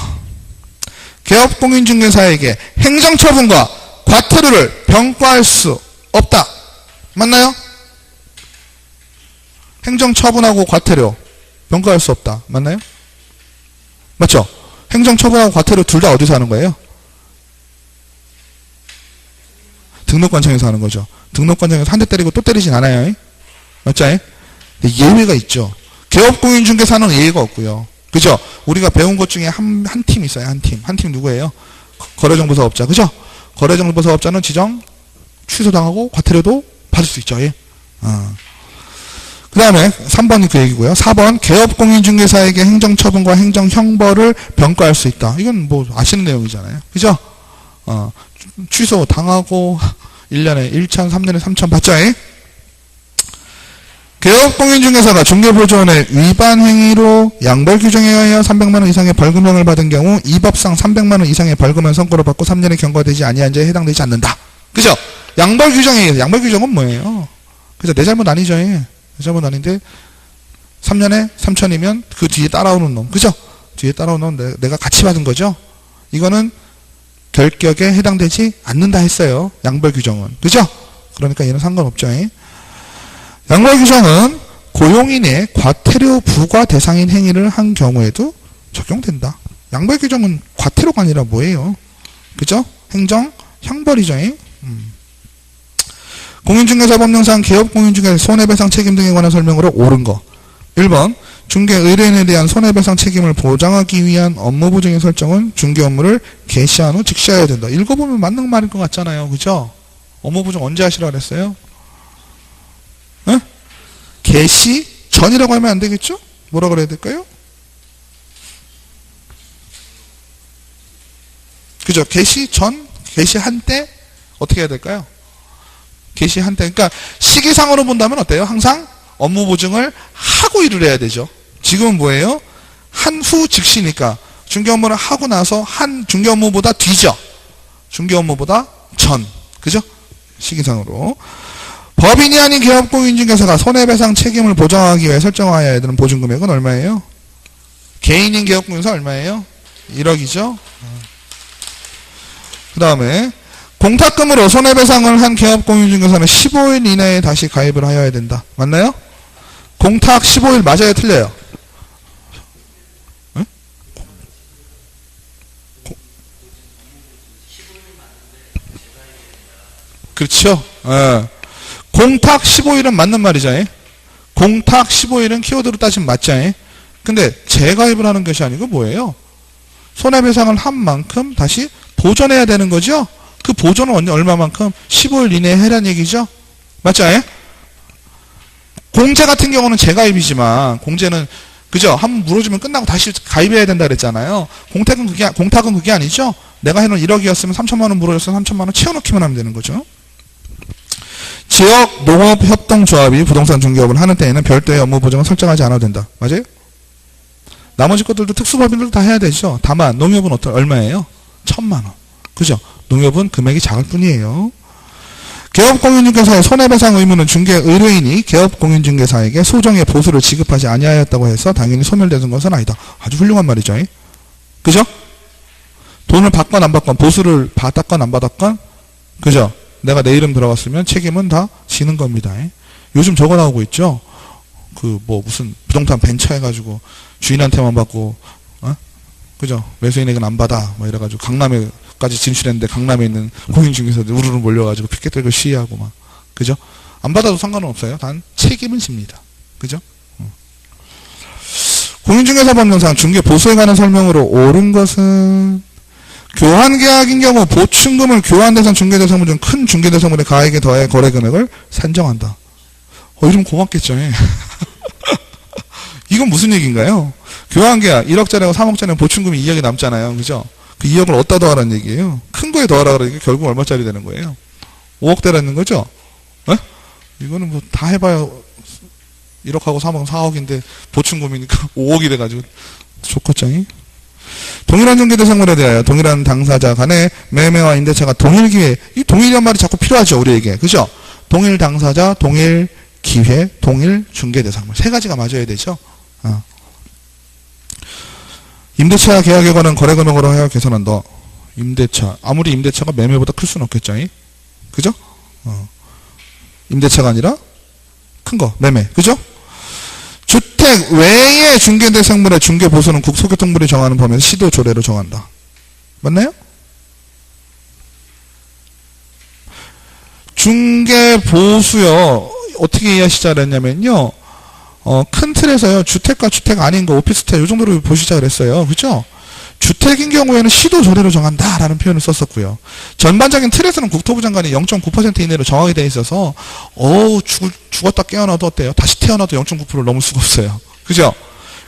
개업공인중개사에게 행정처분과 과태료를 병과할 수 없다. 맞나요? 행정처분하고 과태료 병과할 수 없다. 맞나요? 맞죠? 행정처분하고 과태료 둘 다 어디서 하는 거예요? 등록관청에서 하는 거죠. 등록관청에서 한 대 때리고 또 때리진 않아요. 맞죠? 근데 예외가 있죠. 개업공인중개사는 예외가 없고요. 그죠? 우리가 배운 것 중에 한 팀 있어요. 한 팀. 한 팀 누구예요? 거래정보사업자. 그죠? 거래정보사업자는 지정 취소당하고 과태료도 받을 수 있죠. 그 다음에 3번이 그 얘기고요. 4번 개업공인중개사에게 행정처분과 행정형벌을 병과할 수 있다. 이건 뭐 아시는 내용이잖아요. 그죠? 취소 당하고 1년에 1천, 3년에 3천 받죠. 개업공인중개사가 중개보조원의 위반 행위로 양벌 규정에 의하여 300만원 이상의 벌금형을 받은 경우 이 법상 300만원 이상의 벌금을 선고를 받고 3년의 경과되지 아니한 자에 해당되지 않는다. 그죠? 양벌 규정에 의해서 양벌 규정은 뭐예요? 그죠? 내 잘못 아니죠. 내 잘못 아닌데 3년에 3천이면 그 뒤에 따라오는 놈. 그죠? 뒤에 따라오는 놈 내가 같이 받은 거죠? 이거는 결격에 해당되지 않는다 했어요. 양벌 규정은. 그죠? 그러니까 얘는 상관없죠. 양벌 규정은 고용인의 과태료 부과 대상인 행위를 한 경우에도 적용된다. 양벌 규정은 과태료가 아니라 뭐예요? 그죠? 행정, 형벌이죠. 공인중개사 법령상 개업공인중개사 손해배상 책임 등에 관한 설명으로 옳은 거. 1번 중개 의뢰인에 대한 손해배상 책임을 보장하기 위한 업무 보증의 설정은 중개 업무를 개시한 후 즉시 해야 된다. 읽어보면 맞는 말일 것 같잖아요. 그죠? 업무 보증 언제 하시라고 그랬어요? 개시 전이라고 하면 안 되겠죠? 뭐라 그래야 될까요? 그죠? 개시 전, 개시한 때 어떻게 해야 될까요? 개시한 때. 그러니까 시기상으로 본다면 어때요? 항상 업무 보증을 하고 일을 해야 되죠. 지금은 뭐예요? 한 후 즉시니까 중개 업무를 하고 나서 한 중개 업무보다 뒤죠. 중개 업무보다 전. 그죠? 시기상으로. 법인이 아닌 개업공인중개사가 손해배상 책임을 보장하기 위해 설정하여야 되는 보증금액은 얼마예요? 개인인 개업공인중개사 얼마예요? 1억이죠. 그 다음에 공탁금으로 손해배상을 한 개업공인중개사는 15일 이내에 다시 가입을 하여야 된다. 맞나요? 공탁 15일 맞아요? 틀려요? 응? 그렇죠. 공탁 15일은 맞는 말이죠. 공탁 15일은 키워드로 따지면 맞죠. 근데 재가입을 하는 것이 아니고 뭐예요? 손해배상을 한 만큼 다시 보전해야 되는 거죠. 그 보전은 얼마만큼? 15일 이내에 해란 얘기죠. 맞죠? 공제 같은 경우는 재가입이지만 공제는 그죠? 한번 물어주면 끝나고 다시 가입해야 된다 그랬잖아요. 공탁은 그게 아니죠. 내가 해놓은 1억이었으면 3천만 원 물어줬으면 3천만 원 채워넣기만 하면 되는 거죠. 지역 농업협동조합이 부동산 중개업을 하는 때에는 별도의 업무 보장을 설정하지 않아도 된다. 맞아요? 나머지 것들도 특수법인들도 다 해야 되죠. 다만 농협은 얼마예요? 1,000만 원. 그죠? 농협은 금액이 작을 뿐이에요. 개업공인중개사의 손해배상 의무는 중개 의뢰인이 개업공인중개사에게 소정의 보수를 지급하지 아니하였다고 해서 당연히 소멸되는 것은 아니다. 아주 훌륭한 말이죠. 그죠? 돈을 받건 안 받건 보수를 받았건 안 받았건 그죠? 내가 내 이름 들어갔으면 책임은 다 지는 겁니다. 요즘 저거 나오고 있죠? 무슨 부동산 벤처 해가지고 주인한테만 받고 그죠? 매수인에게는 안 받아 이래가지고 강남에까지 진출했는데 강남에 있는 공인중개사들 우르르 몰려가지고 피켓 들고 시위하고 그죠? 안 받아도 상관은 없어요. 단 책임은 집니다. 그죠? 공인중개사법령상 중개 보수에 관한 설명으로 옳은 것은 교환계약인 경우 보충금을 교환대상 중개대상물 중 큰 중개대상물의 가액에 더해 거래금액을 산정한다. 이러면 고맙겠죠. 이건 무슨 얘기인가요? 교환계약 1억짜리하고 3억짜리는 보충금이 2억이 남잖아요. 그죠? 그 2억을 어디다 더하라는 얘기예요. 큰 거에 더하라 그러니까 결국 얼마짜리 되는 거예요? 5억대라는 거죠? 이거는 다 해봐야 1억하고 3억은 4억인데 보충금이니까 5억이 돼가지고 좋겠죠. 동일한 중개대상물에 대하여 동일한 당사자 간의 매매와 임대차가 동일 기회, 이 동일이란 말이 자꾸 필요하죠, 우리에게. 그죠? 동일 당사자, 동일 기회, 동일 중개대상물. 세 가지가 맞아야 되죠. 임대차 계약에 관한 거래금액으로 하여 계산한다. 임대차. 아무리 임대차가 매매보다 클 수는 없겠죠. 그죠? 임대차가 아니라 큰 거, 매매. 그죠? 주택 외의 중개대상물의 중개보수는 국토교통부이 정하는 범위에서 시도 조례로 정한다. 맞나요? 중개보수요. 어떻게 이해하시자 그랬냐면요. 큰 틀에서요. 주택과 주택 아닌 거 오피스텔 이 정도로 보시자 그랬어요. 그죠? 주택인 경우에는 시도 조례로 정한다라는 표현을 썼었고요. 전반적인 틀에서는 국토부 장관이 0.9% 이내로 정하게 돼 있어서 죽었다 깨어나도 어때요? 다시 태어나도 0.9%를 넘을 수가 없어요. 그죠?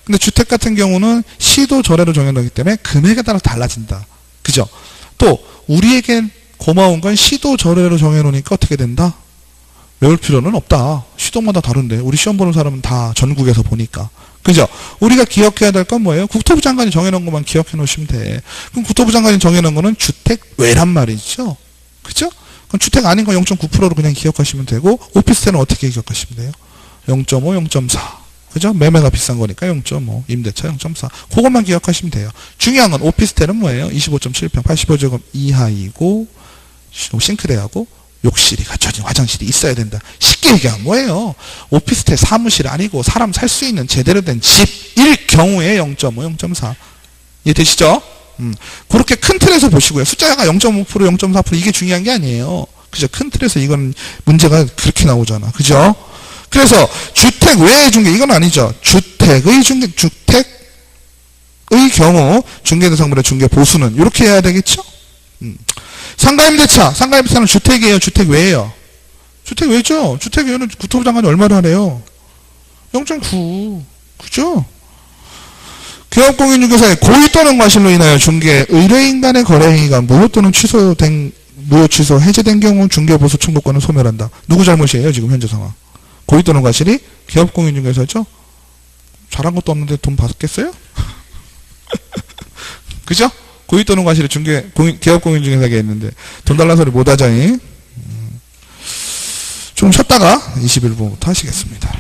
근데 주택 같은 경우는 시도 조례로 정해놓기 때문에 금액에 따라 달라진다. 그죠? 또 우리에겐 고마운 건 시도 조례로 정해놓으니까 어떻게 된다? 외울 필요는 없다. 시도마다 다른데 우리 시험 보는 사람은 다 전국에서 보니까. 그죠? 우리가 기억해야 될 건 뭐예요? 국토부 장관이 정해놓은 것만 기억해 놓으시면 돼. 그럼 국토부 장관이 정해놓은 거는 주택 외란 말이죠. 그죠? 그럼 주택 아닌 거 0.9%로 그냥 기억하시면 되고 오피스텔은 어떻게 기억하시면 돼요? 0.5, 0.4. 그죠? 매매가 비싼 거니까 0.5, 임대차 0.4. 그것만 기억하시면 돼요. 중요한 건 오피스텔은 뭐예요? 25.7평, 85제곱 이하이고 싱크대하고 욕실이 갖춰진 화장실이 있어야 된다. 쉽게 얘기하면 뭐예요? 오피스텔 사무실 아니고 사람 살 수 있는 제대로 된 집일 경우에 0.5, 0.4. 이해되시죠? 그렇게 큰 틀에서 보시고요. 숫자가 0.5%, 0.4% 이게 중요한 게 아니에요. 그죠? 큰 틀에서 이건 문제가 그렇게 나오잖아. 그죠? 그래서 주택 외의 중개 이건 아니죠. 주택의 경우 중개대상물의 중개 보수는 이렇게 해야 되겠죠? 상가임대차는 주택이에요? 주택 외예요? 주택 외죠? 주택 외에는 국토부 장관이 얼마를 하래요? 0.9. 그죠? 개업공인중개사의 고의 또는 과실로 인하여 중개 의뢰인 간의 거래행위가 무효 또는 무효 취소 해제된 경우 중개보수 청구권을 소멸한다. 누구 잘못이에요? 지금 현재 상황. 고의 또는 과실이 개업공인중개사죠? 잘한 것도 없는데 돈 받겠어요? 그죠? 고의 또는 과실이 개업공인중개사에게 있는데 돈 달라는 소리 못하자니 좀 쉬었다가 21분부터 하시겠습니다.